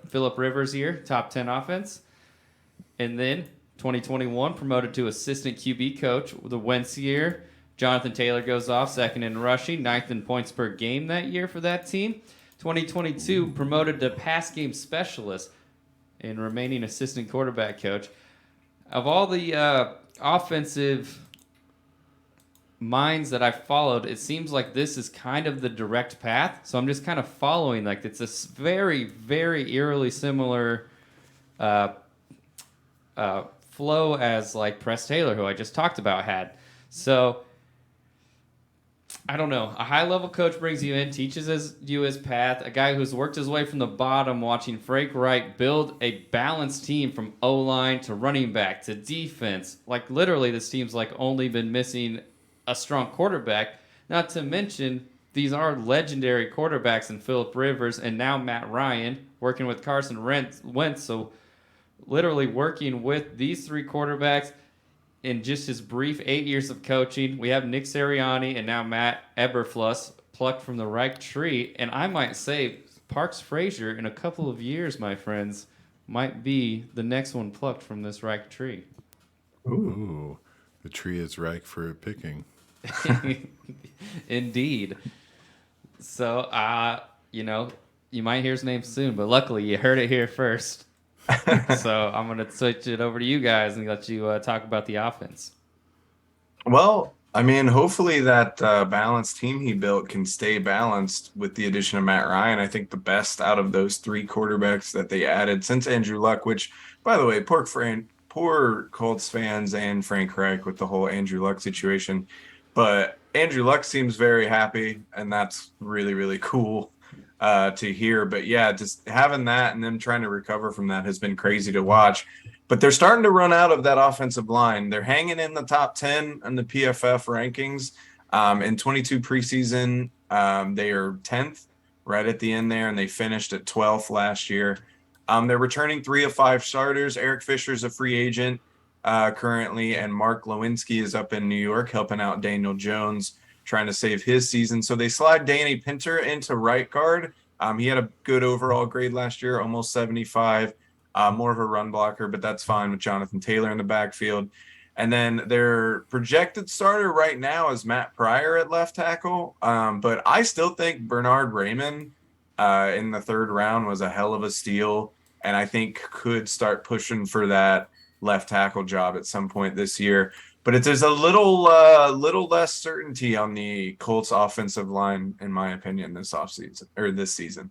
Phillip Rivers year, top 10 offense. And then 2021, promoted to assistant QB coach with the Wentz year. Jonathan Taylor goes off, second in rushing, 9th in points per game that year for that team. 2022, promoted to pass game specialist and remaining assistant quarterback coach. Of all the offensive minds that I followed, it seems like this is kind of the direct path. So I'm just kind of following. Like, it's a very, very eerily similar flow as like Press Taylor, who I just talked about, had. So I don't know. A high-level coach brings you in, teaches you his path. A guy who's worked his way from the bottom, watching Frank Wright build a balanced team from O-line to running back to defense. Like, literally, this team's like only been missing a strong quarterback. Not to mention, these are legendary quarterbacks in Phillip Rivers and now Matt Ryan, working with Carson Wentz. So, literally working with these 3 quarterbacks in just his brief 8 years of coaching. We have Nick Sirianni and now Matt Eberflus plucked from the right tree. And I might say Parks Frazier in a couple of years, my friends, might be the next one plucked from this right tree. Ooh, the tree is ripe for picking. Indeed. So, you might hear his name soon, but luckily you heard it here first. So I'm going to switch it over to you guys and let you talk about the offense. Well, I mean, hopefully that balanced team he built can stay balanced with the addition of Matt Ryan. I think the best out of those three quarterbacks that they added since Andrew Luck, which, by the way, poor Colts fans and Frank Reich with the whole Andrew Luck situation. But Andrew Luck seems very happy, and that's really, really cool to hear. But yeah, just having that and them trying to recover from that has been crazy to watch. But they're starting to run out of that offensive line. They're hanging in the top 10 in the PFF rankings. In 22 preseason, they are 10th right at the end there, and they finished at 12th last year. They're returning 3 of 5 starters. Eric Fisher's a free agent currently, and Mark Lewinsky is up in New York helping out Daniel Jones, trying to save his season. So they slide Danny Pinter into right guard. He had a good overall grade last year, almost 75. More of a run blocker, but that's fine with Jonathan Taylor in the backfield. And then their projected starter right now is Matt Pryor at left tackle. But I still think Bernard Raymond in the third round was a hell of a steal, and I think could start pushing for that left tackle job at some point this year. But there's a little less certainty on the Colts offensive line, in my opinion, this offseason or this season.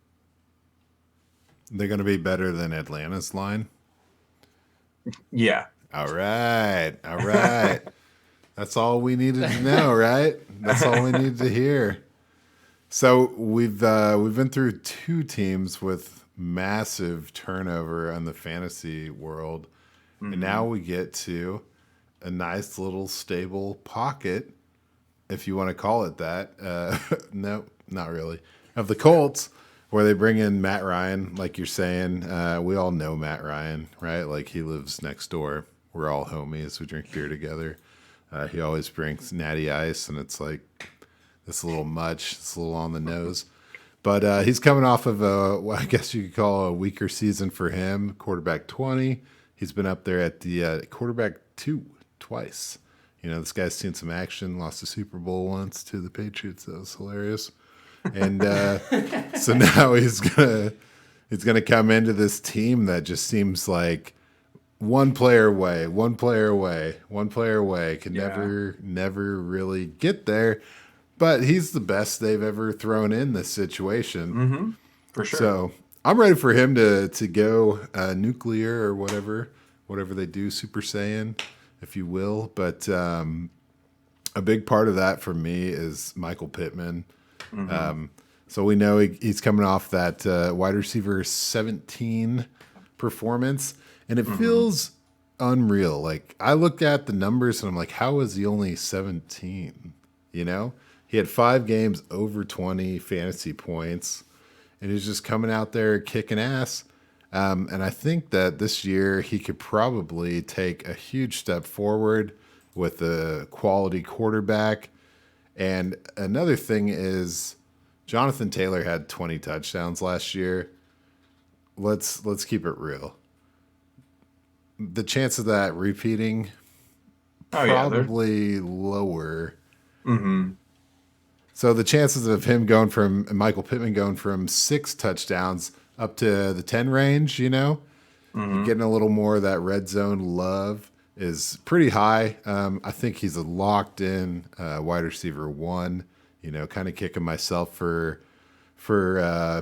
They're going to be better than Atlanta's line. Yeah. All right. That's all we needed to know, right? That's all we needed to hear. So we've been through 2 teams with massive turnover in the fantasy world, and now we get to a nice little stable pocket, if you want to call it that. No, not really. Of the Colts, where they bring in Matt Ryan, like you're saying. We all know Matt Ryan, right? Like, he lives next door. We're all homies. We drink beer together. He always brings natty ice, and it's like, it's a little much. It's a little on the nose. But he's coming off of I guess you could call a weaker season for him. Quarterback 20. He's been up there at the quarterback 2 twice. You know, this guy's seen some action. Lost the Super Bowl once to the Patriots. That was hilarious. And so now he's gonna come into this team that just seems like one player away, can never really get there. But he's the best they've ever thrown in this situation. For sure. So I'm ready for him to go nuclear or whatever they do, Super Saiyan, if you will. But a big part of that for me is Michael Pittman. So we know he's coming off that wide receiver 17 performance, and it feels unreal. Like, I look at the numbers and I'm like, how is he only 17? You know, he had 5 games over 20 fantasy points, and he's just coming out there kicking ass. And I think that this year he could probably take a huge step forward with a quality quarterback. And another thing is, Jonathan Taylor had 20 touchdowns last year. Let's keep it real. The chance of that repeating probably lower. So the chances of Michael Pittman going from 6 touchdowns up to the 10 range, you know, getting a little more of that red zone love is pretty high. I think he's a locked in wide receiver 1. You know, kind of kicking myself for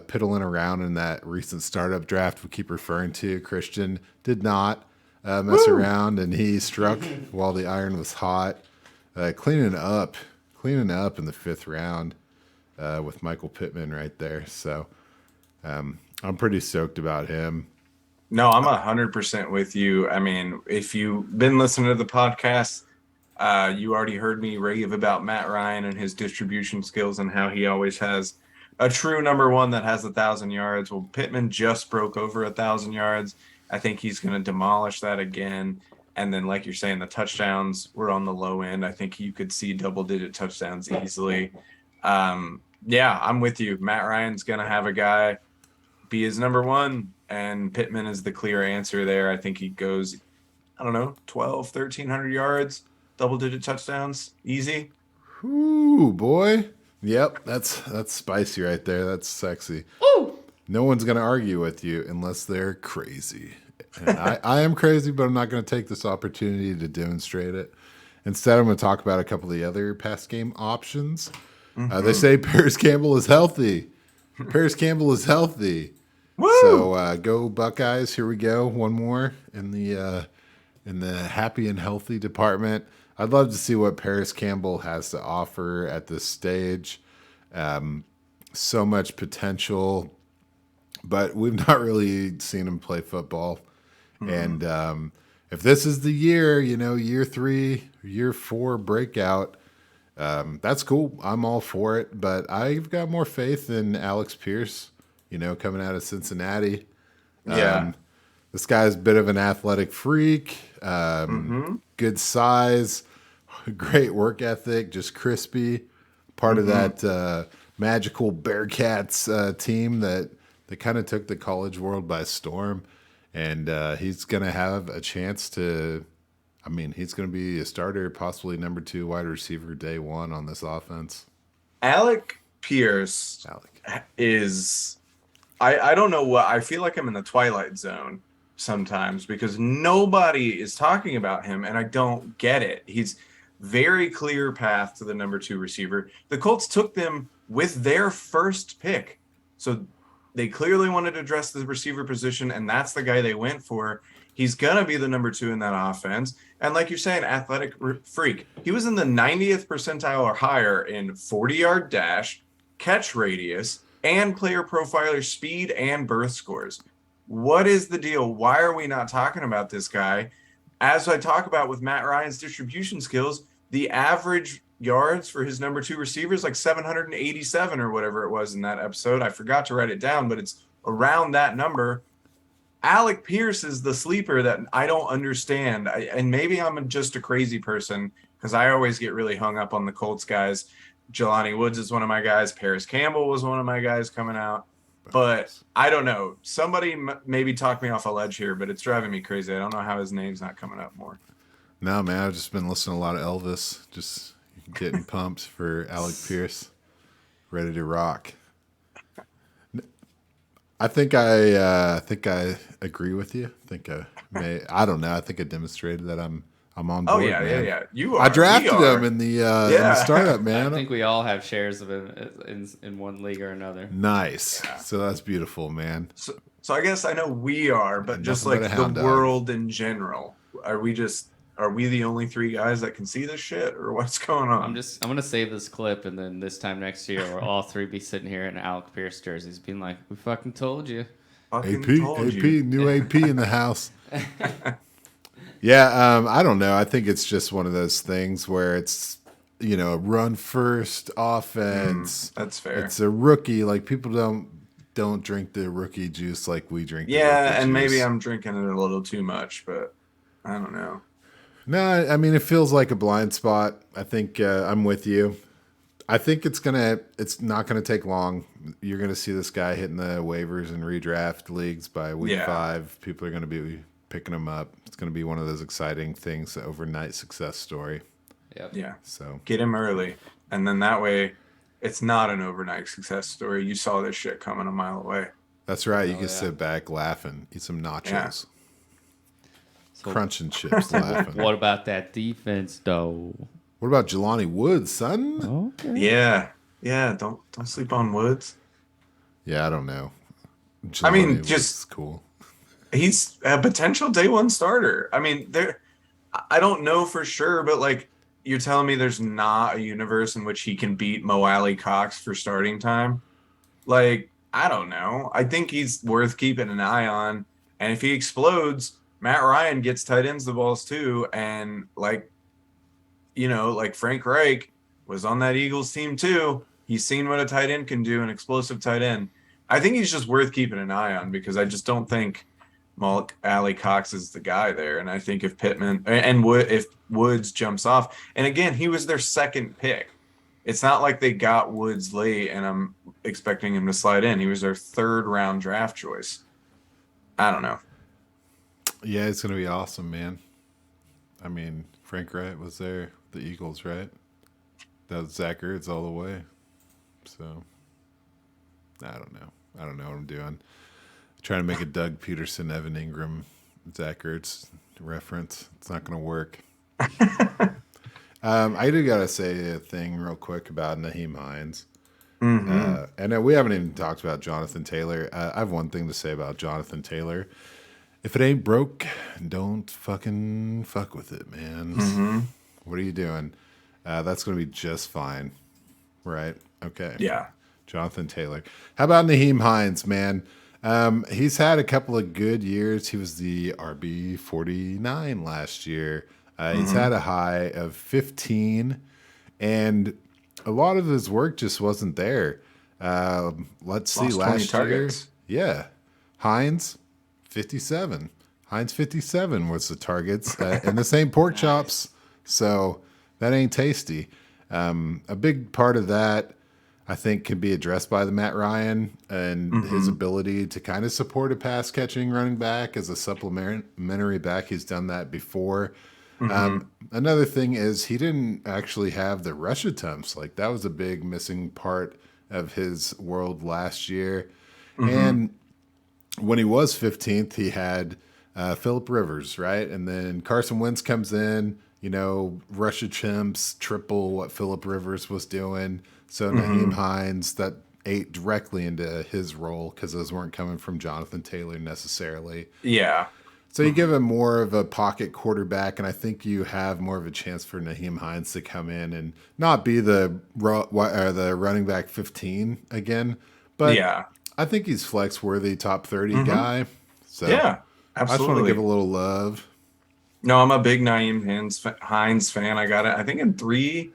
piddling around in that recent startup draft we keep referring to. Christian did not mess around, and he struck while the iron was hot, cleaning up in the 5th round with Michael Pittman right there. So I'm pretty stoked about him. No, I'm 100% with you. I mean, if you've been listening to the podcast, you already heard me rave about Matt Ryan and his distribution skills and how he always has a true number 1 that has 1,000 yards. Well, Pittman just broke over 1,000 yards. I think he's going to demolish that again. And then, like you're saying, the touchdowns were on the low end. I think you could see double-digit touchdowns easily. Yeah, I'm with you. Matt Ryan's going to have a guy be his number 1, and Pittman is the clear answer there. I think he goes, 1,300 yards, double-digit touchdowns, easy. Ooh, boy. Yep, that's spicy right there. That's sexy. Ooh. No one's going to argue with you unless they're crazy. And I am crazy, but I'm not going to take this opportunity to demonstrate it. Instead, I'm going to talk about a couple of the other pass game options. Mm-hmm. They say Paris Campbell is healthy. Paris Campbell is healthy. Woo! So go Buckeyes! Here we go. One more in the happy and healthy department. I'd love to see what Paris Campbell has to offer at this stage. So much potential, but we've not really seen him play football. And if this is the year, year 3, year 4 breakout, that's cool. I'm all for it. But I've got more faith in Alex Pierce, coming out of Cincinnati. Yeah. This guy's a bit of an athletic freak, good size, great work ethic, just crispy. Part of that magical Bearcats team that kind of took the college world by storm. And he's going to have a chance to, he's going to be a starter, possibly number 2 wide receiver day 1 on this offense. Alec Pierce is, I don't know what, I feel like I'm in the Twilight Zone sometimes because nobody is talking about him and I don't get it. He's very clear path to the number 2 receiver. The Colts took them with their first pick. So they clearly wanted to address the receiver position, and that's the guy they went for. He's going to be the number 2 in that offense. And like you're saying, athletic freak. He was in the 90th percentile or higher in 40-yard dash, catch radius, and player profiler speed and birth scores. What is the deal? Why are we not talking about this guy? As I talk about with Matt Ryan's distribution skills, the average yards for his number 2 receivers like 787 or whatever it was in that episode. I forgot to write it down, but it's around that number. Alec Pierce is the sleeper that I don't understand. And maybe I'm just a crazy person because I always get really hung up on the Colts guys. Jelani Woods is one of my guys. Paris Campbell was one of my guys coming out. But I don't know. Somebody maybe talk me off a ledge here, but it's driving me crazy. I don't know how his name's not coming up more. No, man, I've just been listening to a lot of Elvis, just getting pumped for Alec Pierce, ready to rock. I think I agree with you. I don't know. I think I demonstrated that I'm on board. Oh yeah, man. yeah. You are. I drafted him in the startup, man. I think we all have shares of it in one league or another. Nice. Yeah. So that's beautiful, man. So I guess I know we are, but just like the world in general, are we the only 3 guys that can see this shit, or what's going on? I'm gonna save this clip, and then this time next year, we'll all 3 be sitting here in Alec Pierce jerseys, being like, "We fucking told you." AP, new AP in the house. Yeah, I don't know. I think it's just one of those things where it's a run first offense. That's fair. It's a rookie. Like people don't drink the rookie juice like we drink. Yeah, and maybe I'm drinking it a little too much, but I don't know. No, it feels like a blind spot. I think I'm with you. I think it's not gonna take long. You're gonna see this guy hitting the waivers and redraft leagues by week 5. People are gonna be picking him up. It's gonna be one of those exciting things, the overnight success story. Yep. Yeah. So get him early, and then that way, it's not an overnight success story. You saw this shit coming a mile away. That's right. You can sit back laughing, eat some nachos. Yeah. So, crunching chips, laughing. What about that defense, though? What about Jelani Woods, son? Okay. Yeah. Don't sleep on Woods. Yeah, I don't know. Jelani Woods just is cool. He's a potential day 1 starter. I don't know for sure, but like you're telling me there's not a universe in which he can beat Mo Alley Cox for starting time. Like, I don't know. I think he's worth keeping an eye on. And if he explodes, Matt Ryan gets tight ends the balls too. And like Frank Reich was on that Eagles team too. He's seen what a tight end can do, an explosive tight end. I think he's just worth keeping an eye on because I just don't think Mo Alley Cox is the guy there. And I think if Pittman and if Woods jumps off, and again, he was their second pick. It's not like they got Woods late and I'm expecting him to slide in. He was their 3rd round draft choice. I don't know. Yeah, it's going to be awesome, man. Frank Wright was there, the Eagles, right? That was Zach Ertz all the way. So, I don't know. I don't know what I'm doing. Trying to make a Doug Peterson, Evan Ingram, Zach Ertz reference. It's not going to work. I do gotta say a thing real quick about Naheem Hines. Mm-hmm. And we haven't even talked about Jonathan Taylor. I have one thing to say about Jonathan Taylor. If it ain't broke, don't fucking fuck with it, man. Mm-hmm. What are you doing? That's going to be just fine. Right? Okay. Yeah. Jonathan Taylor. How about Naheem Hines, man? He's had a couple of good years. He was the RB 49 last year. He's had a high of 15, and a lot of his work just wasn't there. Let's see, Lost 20 last year, targets. yeah, Hines 57. Hines 57 was the targets, and the same pork chops. So that ain't tasty. A big part of that, I think, can be addressed by the Matt Ryan and his ability to kind of support a pass catching running back as a supplementary back. He's done that before. Another thing is he didn't actually have the rush attempts. Like that was a big missing part of his world last year. And when he was 15th, he had Phillip Rivers, right? And then Carson Wentz comes in, rush attempts, triple what Phillip Rivers was doing. So Naheem Hines, that ate directly into his role because those weren't coming from Jonathan Taylor necessarily. Yeah. So you give him more of a pocket quarterback, and I think you have more of a chance for Naheem Hines to come in and not be the running back 15 again. But Yeah. I think he's flex worthy, top 30 guy. So Yeah. I just want to Absolutely. give a little love. No, I'm a big Hines fan. I got it. I think in 3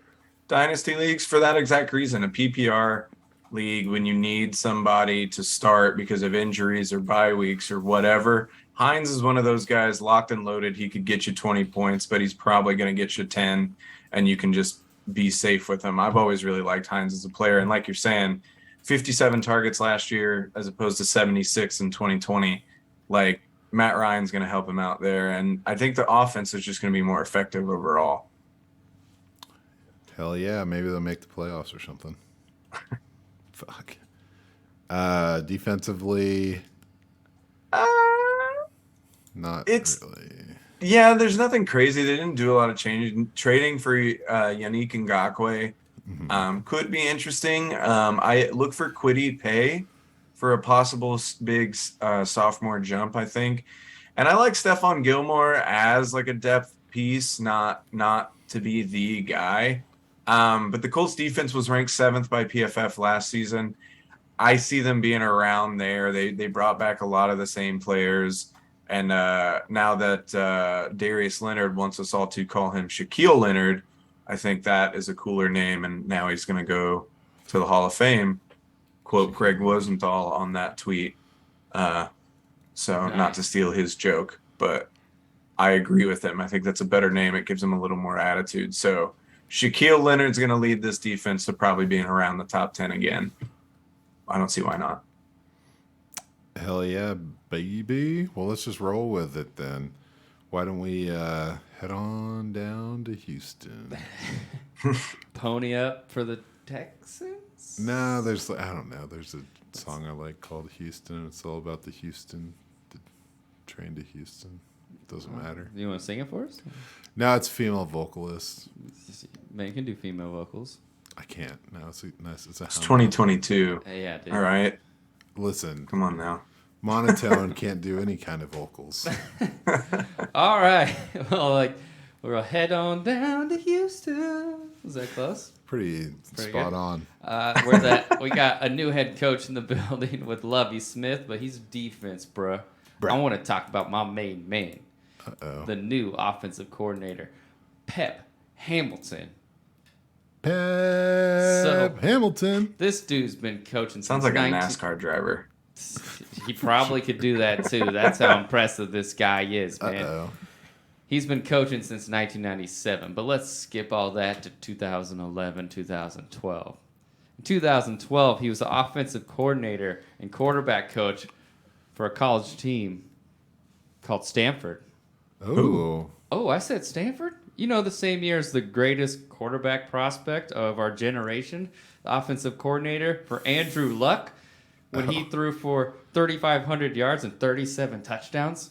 dynasty leagues for that exact reason. A PPR league when you need somebody to start because of injuries or bye weeks or whatever. Hines is one of those guys locked and loaded. He could get you 20 points, but he's probably going to get you 10, and you can just be safe with him. I've always really liked Hines as a player. And like you're saying, 57 targets last year as opposed to 76 in 2020. Like Matt Ryan's going to help him out there. And I think the offense is just going to be more effective overall. Hell yeah, maybe they'll make the playoffs or something. Fuck. Defensively, Uh, not it's really. Yeah, there's nothing crazy. They didn't do a lot of changes. Trading for Yannick Ngakoue could be interesting. I look for Kwity Paye for a possible big sophomore jump, I think. And I like Stephon Gilmore as like a depth piece, not to be the guy. But the Colts defense was ranked 7th by PFF last season. I see them being around there. They brought back a lot of the same players. And now that Darius Leonard wants us all to call him Shaquille Leonard, I think that is a cooler name. And now he's going to go to the Hall of Fame. Quote Craig Rosenthal on that tweet. So not to steal his joke, but I agree with him. I think that's a better name. It gives him a little more attitude. So Shaquille Leonard's going to lead this defense to probably being around the top 10 again. I don't see why not. Hell yeah, baby. Well, let's just roll with it then. Why don't we head on down to Houston? Pony up for the Texans? No, I don't know. There's a song I like called Houston. It's all about the train to Houston. Doesn't matter. You want to sing it for us? No, it's female vocalist. Man, you can do female vocals. I can't. No, it's a It's 2022. Yeah, dude. All right. Listen, Come on now. monotone can't do any kind of vocals. All right. Well, we'll head on down to Houston. Was that close? Pretty spot good. on. We got a new head coach in the building with Lovie Smith, but he's defense, bruh. I want to talk about my main man, the new offensive coordinator, Pep Hamilton. Hamilton. This dude's been coaching since Sounds like a NASCAR driver. He probably could do that too. That's how impressive this guy is, man. Uh-oh. He's been coaching since 1997, but let's skip all that to 2011, 2012. In 2012, he was the offensive coordinator and quarterback coach for a college team called Stanford. Oh. Oh, I said Stanford? You know, the same year as the greatest quarterback prospect of our generation, the offensive coordinator for Andrew Luck, when he threw for 3,500 yards and 37 touchdowns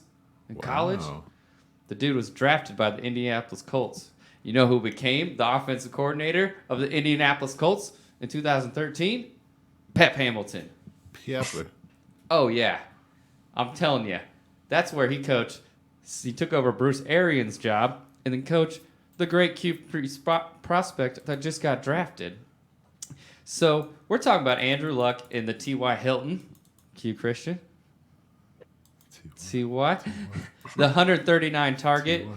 in college. Wow. The dude was drafted by the Indianapolis Colts You know who became the offensive coordinator of the Indianapolis Colts in 2013? Pep Hamilton. Yep. Oh, yeah. I'm telling you. That's where he coached. He took over Bruce Arians' job and then coached the great prospect that just got drafted. So we're talking about Andrew Luck in the T.Y. Hilton. Q Christian. T.Y. The 139 target.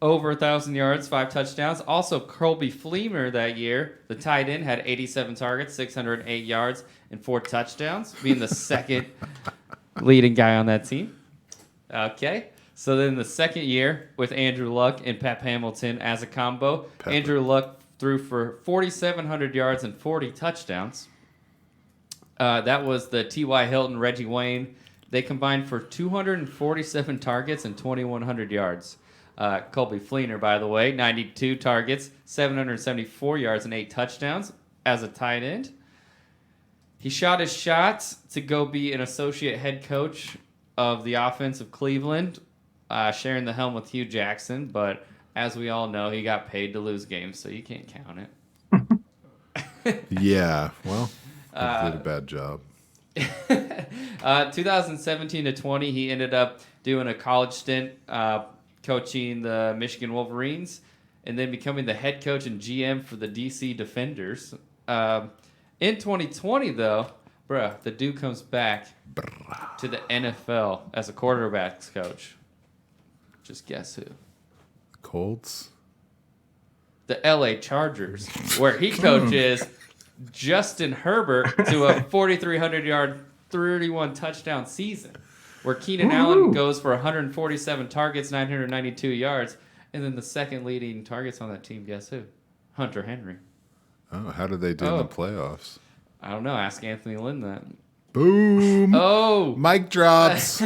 Over 1,000 yards, 5 touchdowns. Also, Colby Fleemer that year, the tight end, had 87 targets, 608 yards, and 4 touchdowns, being the second leading guy on that team. Okay. So then the second year with Andrew Luck and Pep Hamilton as a combo, Andrew Luck threw for 4,700 yards and 40 touchdowns. That was the T.Y. Hilton, Reggie Wayne. They combined for 247 targets and 2,100 yards. Colby Fleener, by the way, 92 targets, 774 yards, and 8 touchdowns as a tight end. He shot his shots to go be an associate head coach of the offense of Cleveland, sharing the helm with Hugh Jackson. But as we all know, he got paid to lose games, so you can't count it. Yeah, well, he did a bad job. 2017 to 20, he ended up doing a college stint coaching the Michigan Wolverines and then becoming the head coach and GM for the DC Defenders. In 2020, though, the dude comes back to the NFL as a quarterbacks coach. Just guess who? Colts? The LA Chargers, where he coaches Justin Herbert to a 4,300-yard, 31 touchdown season, where Keenan Allen goes for 147 targets, 992 yards, and then the second leading targets on that team, guess who? Hunter Henry. Oh, how did they do in the playoffs? I don't know. Ask Anthony Lynn that. Boom. Oh. Mic drops.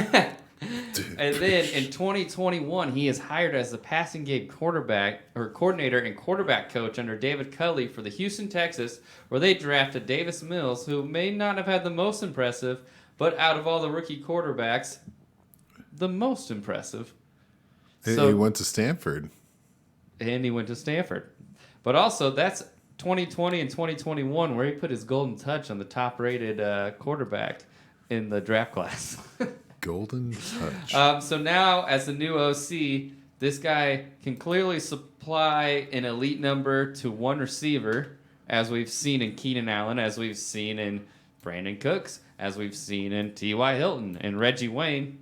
And then in 2021, he is hired as the passing game coordinator and quarterback coach under David Culley for the Houston Texans, where they drafted Davis Mills, who may not have had the most impressive, but out of all the rookie quarterbacks, the most impressive. He went to Stanford. And he went to Stanford. But also, that's 2020 and 2021, where he put his golden touch on the top-rated quarterback in the draft class. Golden touch. So now, as the new OC, this guy can clearly supply an elite number to one receiver, as we've seen in Keenan Allen, as we've seen in Brandon Cooks, as we've seen in T.Y. Hilton and Reggie Wayne.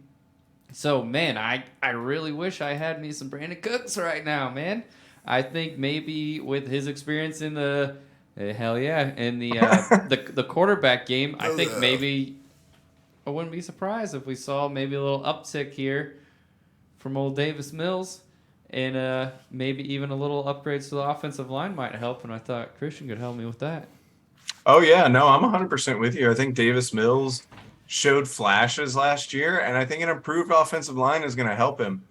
So, man, I really wish I had me some Brandon Cooks right now, man. I think maybe with his experience in the quarterback game, I think maybe I wouldn't be surprised if we saw maybe a little uptick here from old Davis Mills, and maybe even a little upgrades to the offensive line might help. And I thought Christian could help me with that. Oh, yeah. No, I'm 100% with you. I think Davis Mills showed flashes last year, and I think an improved offensive line is going to help him.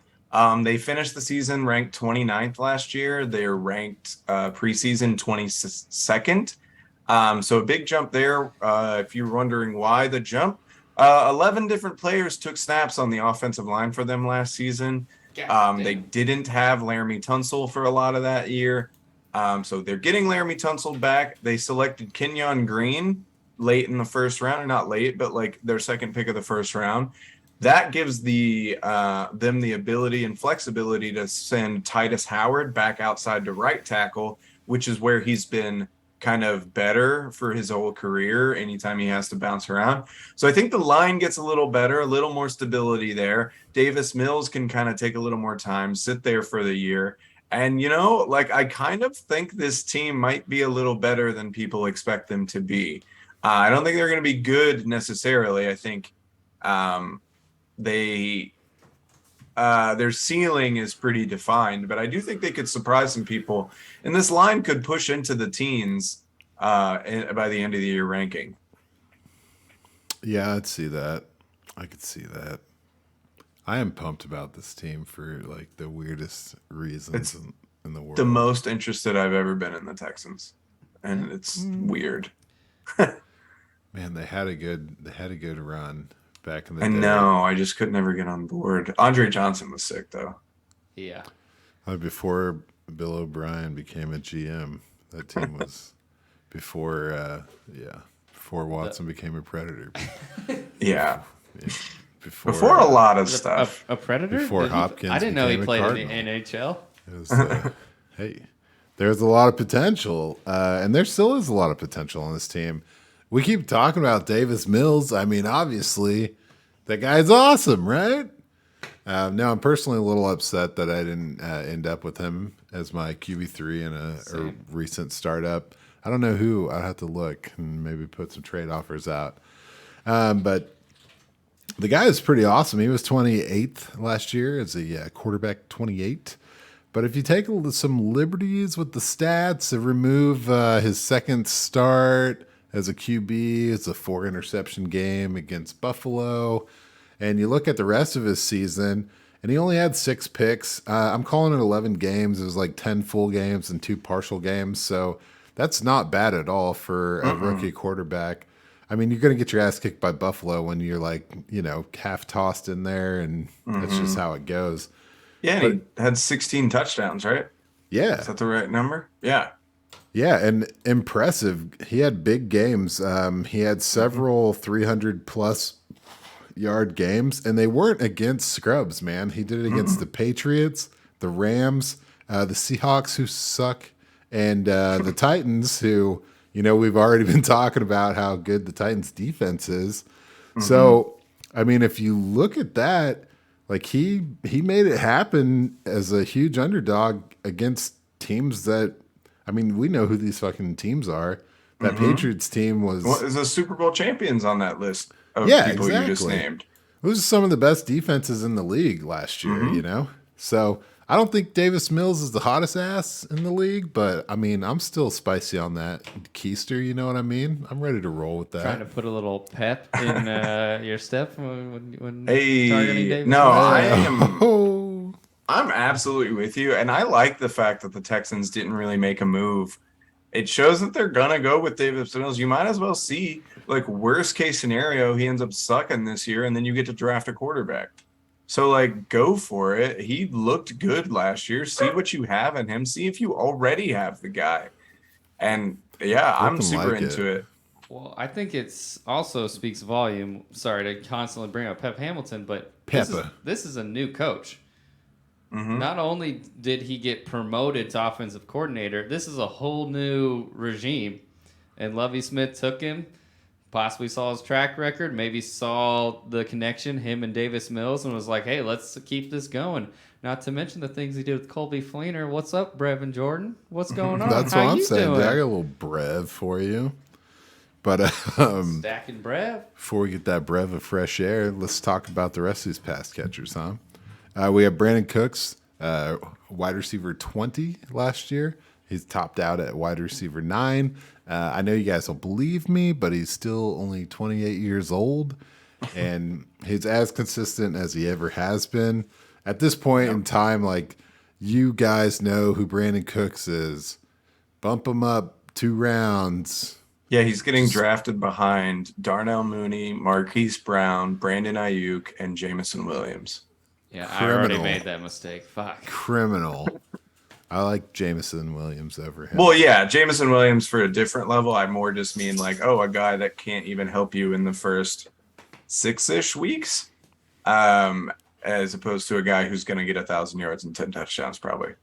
They finished the season ranked 29th last year. They're ranked preseason 22nd. So a big jump there. If you're wondering why the jump, 11 different players took snaps on the offensive line for them last season. They didn't have Laramie Tunsil for a lot of that year. So they're getting Laramie Tunsil back. They selected Kenyon Green late in the first round, or not late, but like their second pick of the first round. That gives them the ability and flexibility to send Titus Howard back outside to right tackle, which is where he's been kind of better for his whole career anytime he has to bounce around. So I think the line gets a little better, a little more stability there. Davis Mills can kind of take a little more time, sit there for the year. And, I kind of think this team might be a little better than people expect them to be. I don't think they're going to be good necessarily. I think their ceiling is pretty defined, but I do think they could surprise some people, and this line could push into the teens by the end of the year ranking. Yeah, I'd see that. I could see that. I am pumped about this team for like the weirdest reasons in the world. The most interested I've ever been in the Texans, and it's weird. Man, they had a good run back in the day. I know. I just could never get on board. Andre Johnson was sick, though. Yeah. Before Bill O'Brien became a GM. That team was before Watson became a Predator. Yeah. Before a lot of stuff. A Predator? Before Did he- Hopkins I didn't know he became a played Cardinal. in the NHL. It was, hey, there's a lot of potential, and there still is a lot of potential on this team. We keep talking about Davis Mills. I mean, obviously, that guy's awesome, right? Now, I'm personally a little upset that I didn't end up with him as my QB3 in a recent startup. I don't know who. I'd have to look and maybe put some trade offers out. But the guy is pretty awesome. He was 28th last year as a quarterback, 28. But if you take some liberties with the stats and remove his second start as a QB, it's a 4-interception game against Buffalo, and you look at the rest of his season, and he only had 6 picks. I'm calling it 11 games. It was like 10 full games and 2 partial games. So that's not bad at all for a rookie quarterback. I mean, you're going to get your ass kicked by Buffalo when you're like, half tossed in there, and that's just how it goes. Yeah, and he had 16 touchdowns, right? Yeah. Is that the right number? Yeah. Yeah, and impressive. He had big games. He had several 300-plus yard games, and they weren't against scrubs, man. He did it against the Patriots, the Rams, the Seahawks, who suck, and the Titans, who, we've already been talking about how good the Titans' defense is. So, I mean, if you look at that, like he made it happen as a huge underdog against teams that, I mean, we know who these fucking teams are. That Patriots team was... Well, is the Super Bowl champions on that list of people you just named. It was some of the best defenses in the league last year, So I don't think Davis Mills is the hottest ass in the league, but I mean, I'm still spicy on that keister, you know what I mean? I'm ready to roll with that. Trying to put a little pep in your step when Hey, targeting Davis. no, Mills. I'm absolutely with you, and I like the fact that the Texans didn't really make a move. It shows that they're gonna go with Davis Mills. You might as well see, like, worst case scenario, he ends up sucking this year, and then you get to draft a quarterback. So, like, go for it. He looked good last year. See what you have in him. See if you already have the guy. And yeah, I'm super into it. Well, I think it's also speaks volume. Sorry to constantly bring up Pep Hamilton, but this is a new coach. Not only did he get promoted to offensive coordinator, this is a whole new regime. And Lovie Smith took him, possibly saw his track record, maybe saw the connection, him and Davis Mills, and was like, hey, let's keep this going. Not to mention the things he did with Colby Fleener. What's up, Brevin Jordan? What's going on? That's what I'm saying. I got a little brev for you. But stacking brev. Before we get that brev of fresh air, let's talk about the rest of these pass catchers, huh? We have Brandon Cooks, wide receiver 20 last year. He's topped out at wide receiver 9. I know you guys don't believe me, but he's still only 28 years old, and he's as consistent as he ever has been. At this point in time, like, you guys know who Brandon Cooks is. Bump him up 2 rounds. Yeah, he's getting drafted behind Darnell Mooney, Marquise Brown, Brandon Ayuk, and Jamison Williams. Yeah, I already made that mistake. Fuck. Criminal. I like Jamison Williams over him. Well, yeah, Jamison Williams for a different level. I more just mean like, a guy that can't even help you in the first 6-ish weeks, as opposed to a guy who's going to get 1,000 yards and 10 touchdowns probably.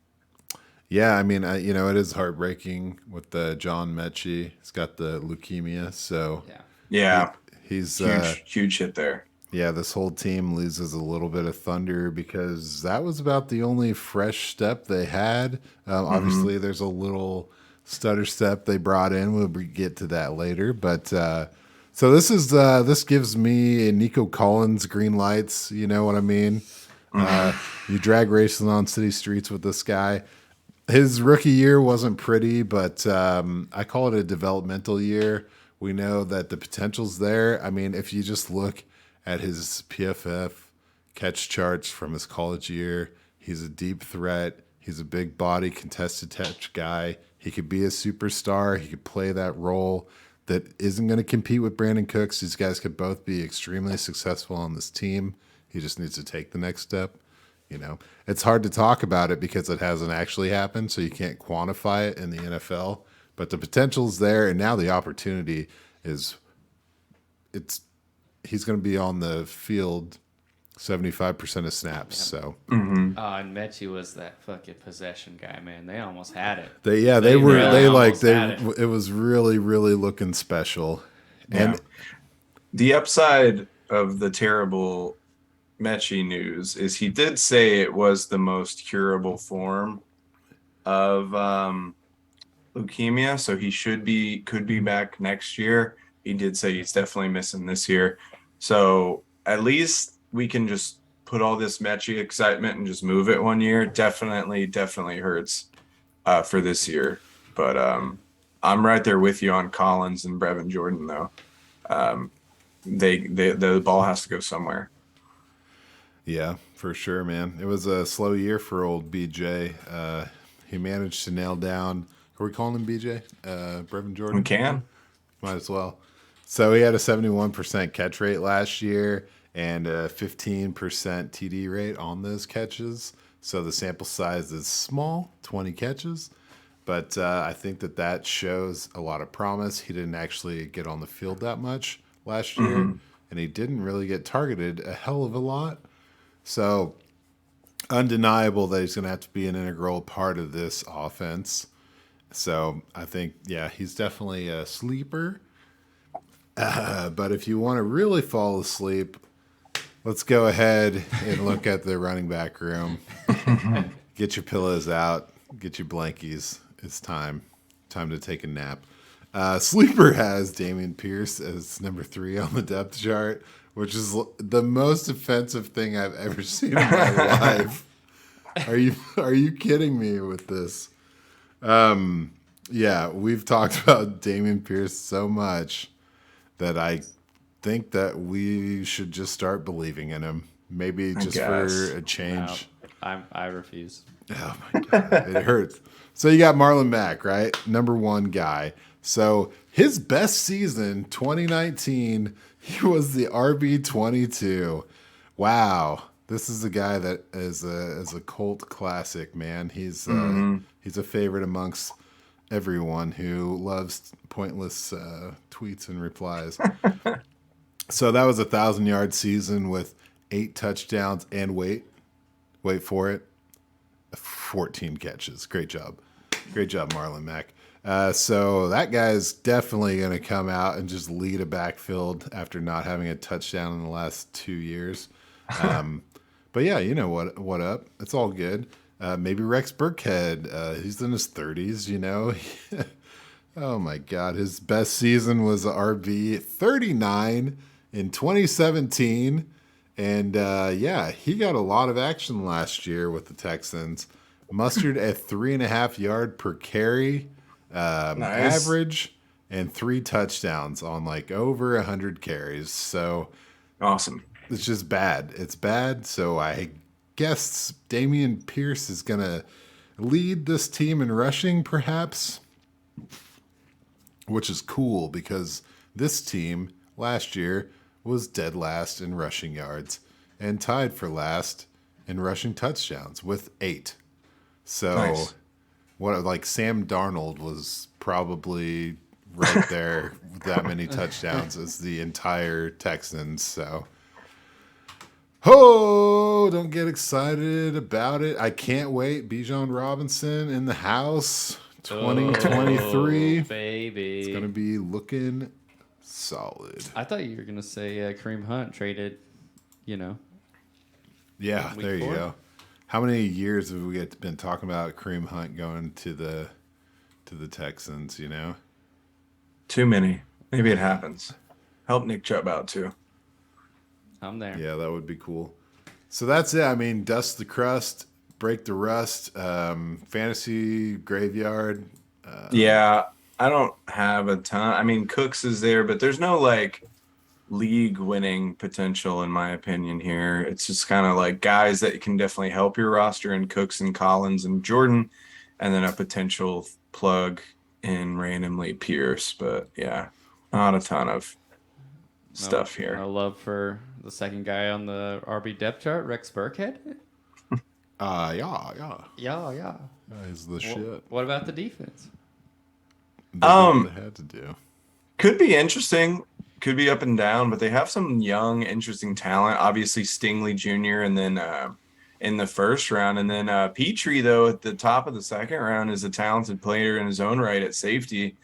Yeah, I mean, it is heartbreaking with John Mechie. He's got the leukemia, so yeah, he's huge hit there. Yeah, this whole team loses a little bit of thunder because that was about the only fresh step they had. Obviously, there's a little stutter step they brought in. We'll get to that later. But so this gives me and Nico Collins green lights. You know what I mean? You drag racing on city streets with this guy. His rookie year wasn't pretty, but I call it a developmental year. We know that the potential's there. I mean, if you just look at his PFF catch charts from his college year, he's a deep threat. He's a big body, contested catch guy. He could be a superstar. He could play that role that isn't going to compete with Brandon Cooks. These guys could both be extremely successful on this team. He just needs to take the next step. You know, it's hard to talk about it because it hasn't actually happened, so you can't quantify it in the NFL. But the potential's there, and now the opportunity is. It's he's going to be on the field 75% of snaps. So Mm-hmm. And Mechie was that fucking possession guy, man. They almost had it. they it was really really looking special. Yeah. And The upside of the terrible Mechie news is he did say it was the most curable form of leukemia, so he could be back next year. He did say he's definitely missing this year, so at least we can just put all this Mechie excitement and just move it 1 year. Definitely hurts for this year, but I'm right there with you on Collins and Brevin Jordan though. The ball has to go somewhere. yeah, for sure, man. It was a slow year for old BJ. He managed to nail down. Are we calling him BJ? Brevin Jordan? We can. Might as well. So he had a 71% catch rate last year and a 15% TD rate on those catches. So the sample size is small, 20 catches. But I think that shows a lot of promise. He didn't actually get on the field that much last year, and he didn't really get targeted a hell of a lot. So undeniable that he's going to have to be an integral part of this offense. So I think, yeah, he's definitely a sleeper. But if you want to really fall asleep, let's go ahead and look at the running back room. Get your pillows out. Get your blankies. It's time. Time to take a nap. Sleeper has Dameon Pierce as number 3 on the depth chart, which is the most offensive thing I've ever seen in my life. Are you kidding me with this? Yeah, we've talked about Dameon Pierce so much that I think that we should just start believing in him. Maybe just for a change. I refuse. Oh my God, it hurts. So you got Marlon Mack, right? Number 1 guy. So his best season, 2019, he was the RB22. Wow. This is a guy that is a cult classic, man. He's a favorite amongst everyone who loves pointless tweets and replies. So that was a 1,000-yard season with 8 touchdowns and wait for it, 14 catches. Great job, Marlon Mack. So that guy's definitely going to come out and just lead a backfield after not having a touchdown in the last 2 years. But yeah, you know what up? It's all good. Maybe Rex Burkhead. He's in his 30s, you know. Oh my God, his best season was RB 39 in 2017, and yeah, he got a lot of action last year with the Texans. Mustered at 3.5 yards per carry average, and 3 touchdowns on like over 100 carries. So awesome. It's just bad. It's bad. So I guess Dameon Pierce is gonna lead this team in rushing, perhaps, which is cool because this team last year was dead last in rushing yards and tied for last in rushing touchdowns with 8. So nice. What, like Sam Darnold was probably right there with that many touchdowns as the entire Texans. So, don't get excited about it. I can't wait. Bijan Robinson in the house, 2023. Baby. It's going to be looking solid. I thought you were going to say Kareem Hunt traded, Yeah, week there you 4. go. How many years have we been talking about Kareem Hunt going to the Texans, you know? Too many. Maybe it happens. Help Nick Chubb out too. I'm there. Yeah, that would be cool. So that's it. I mean, dust the crust, break the rust, fantasy graveyard. Yeah, I don't have a ton. I mean, Cooks is there, but there's no like league winning potential in my opinion here. It's just kind of like guys that can definitely help your roster in Cooks and Collins and Jordan, and then a potential plug in randomly Pierce. But yeah, not a ton of stuff here. No love for the second guy on the RB depth chart, Rex Burkhead. Yeah. Yeah. He's the shit. What about the defense? They did what they had to do. Could be interesting. Could be up and down, but they have some young, interesting talent. Obviously, Stingley Jr. and then in the first round, and then Petrie though at the top of the second round is a talented player in his own right at safety.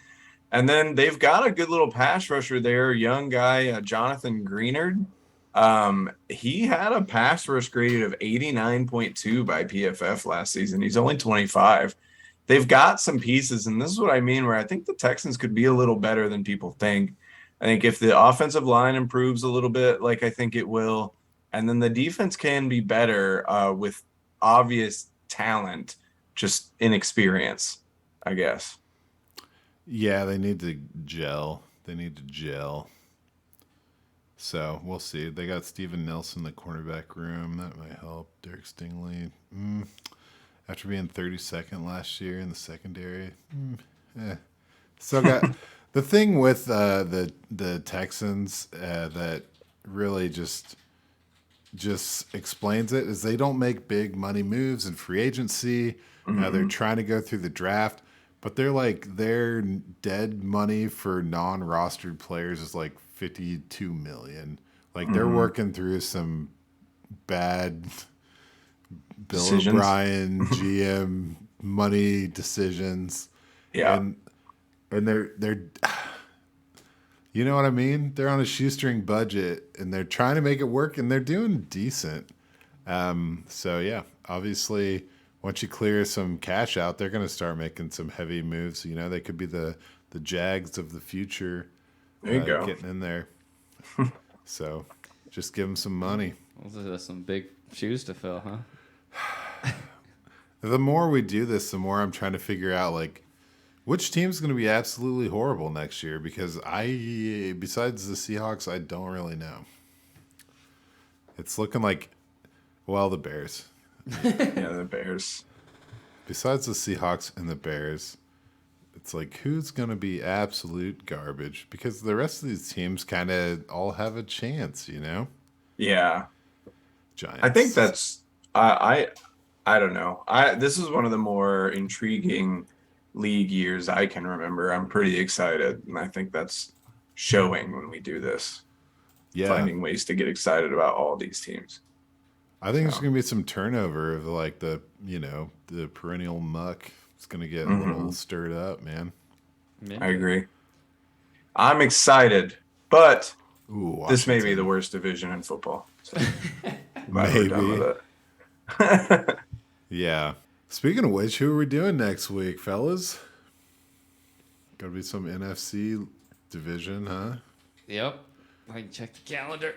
And then they've got a good little pass rusher there, young guy Jonathan Greenard. He had a pass rush grade of 89.2 by PFF last season. He's only 25. They've got some pieces, and this is what I mean, where I think the Texans could be a little better than people think. I think if the offensive line improves a little bit, like I think it will, and then the defense can be better with obvious talent, just inexperience, I guess. Yeah, they need to gel. So we'll see. They got Steven Nelson in the cornerback room. That might help. Derek Stingley. After being 32nd last year in the secondary. Still got the thing with the Texans that really just explains it is they don't make big money moves in free agency. They're trying to go through the draft, but their dead money for non-rostered players is like $52 million. Like they're working through some bad Bill Decisions. O'Brien GM money decisions. Yeah. And they're you know what I mean? They're on a shoestring budget and they're trying to make it work and they're doing decent. So yeah, obviously once you clear some cash out, they're going to start making some heavy moves. You know, they could be the Jags of the future. There you go. Getting in there. So just give them some money. Those are some big shoes to fill, huh? The more we do this, the more I'm trying to figure out like which team's going to be absolutely horrible next year because besides the Seahawks, I don't really know. It's looking like, well, the Bears. Yeah, the Bears. Besides the Seahawks and the Bears, it's like who's going to be absolute garbage because the rest of these teams kind of all have a chance, you know? Yeah. Giants. I think that's I don't know. This is one of the more intriguing league years I can remember. I'm pretty excited, and I think that's showing when we do this. Yeah. Finding ways to get excited about all these teams. I think there's going to be some turnover of like the perennial muck. It's going to get a little stirred up, man. Yeah. I agree. I'm excited, but Ooh, this may be Washington. the worst division in football. So glad Maybe. we're done with it. Yeah. Speaking of which, who are we doing next week, fellas? Got to be some NFC division, huh? Yep. I can check the calendar.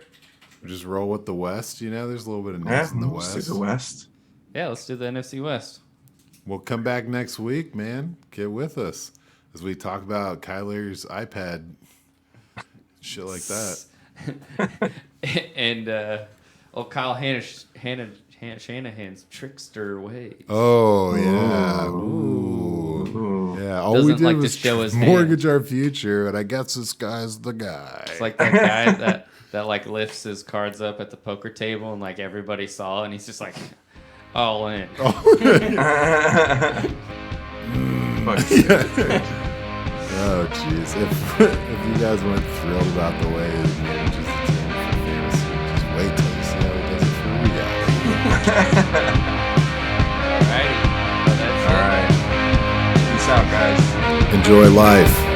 We just roll with the West, you know? There's a little bit of news in the let's West. do the West. Yeah, let's do the NFC West. We'll come back next week, man. Get with us as we talk about Kyler's iPad, shit like that. And Kyle Shanahan's trickster ways. Oh, yeah. Ooh. Yeah. All we Doesn't did like to was show his mortgage our future, and I guess this guy's the guy. It's like that guy that like lifts his cards up at the poker table and like everybody saw it and he's just like all in. Fuck. Oh, jeez. If you guys weren't thrilled about the way his manages the team for fantasy, just wait till you see how he does it for you guys. Alrighty. Well, that's All right. Peace out, guys. Enjoy life.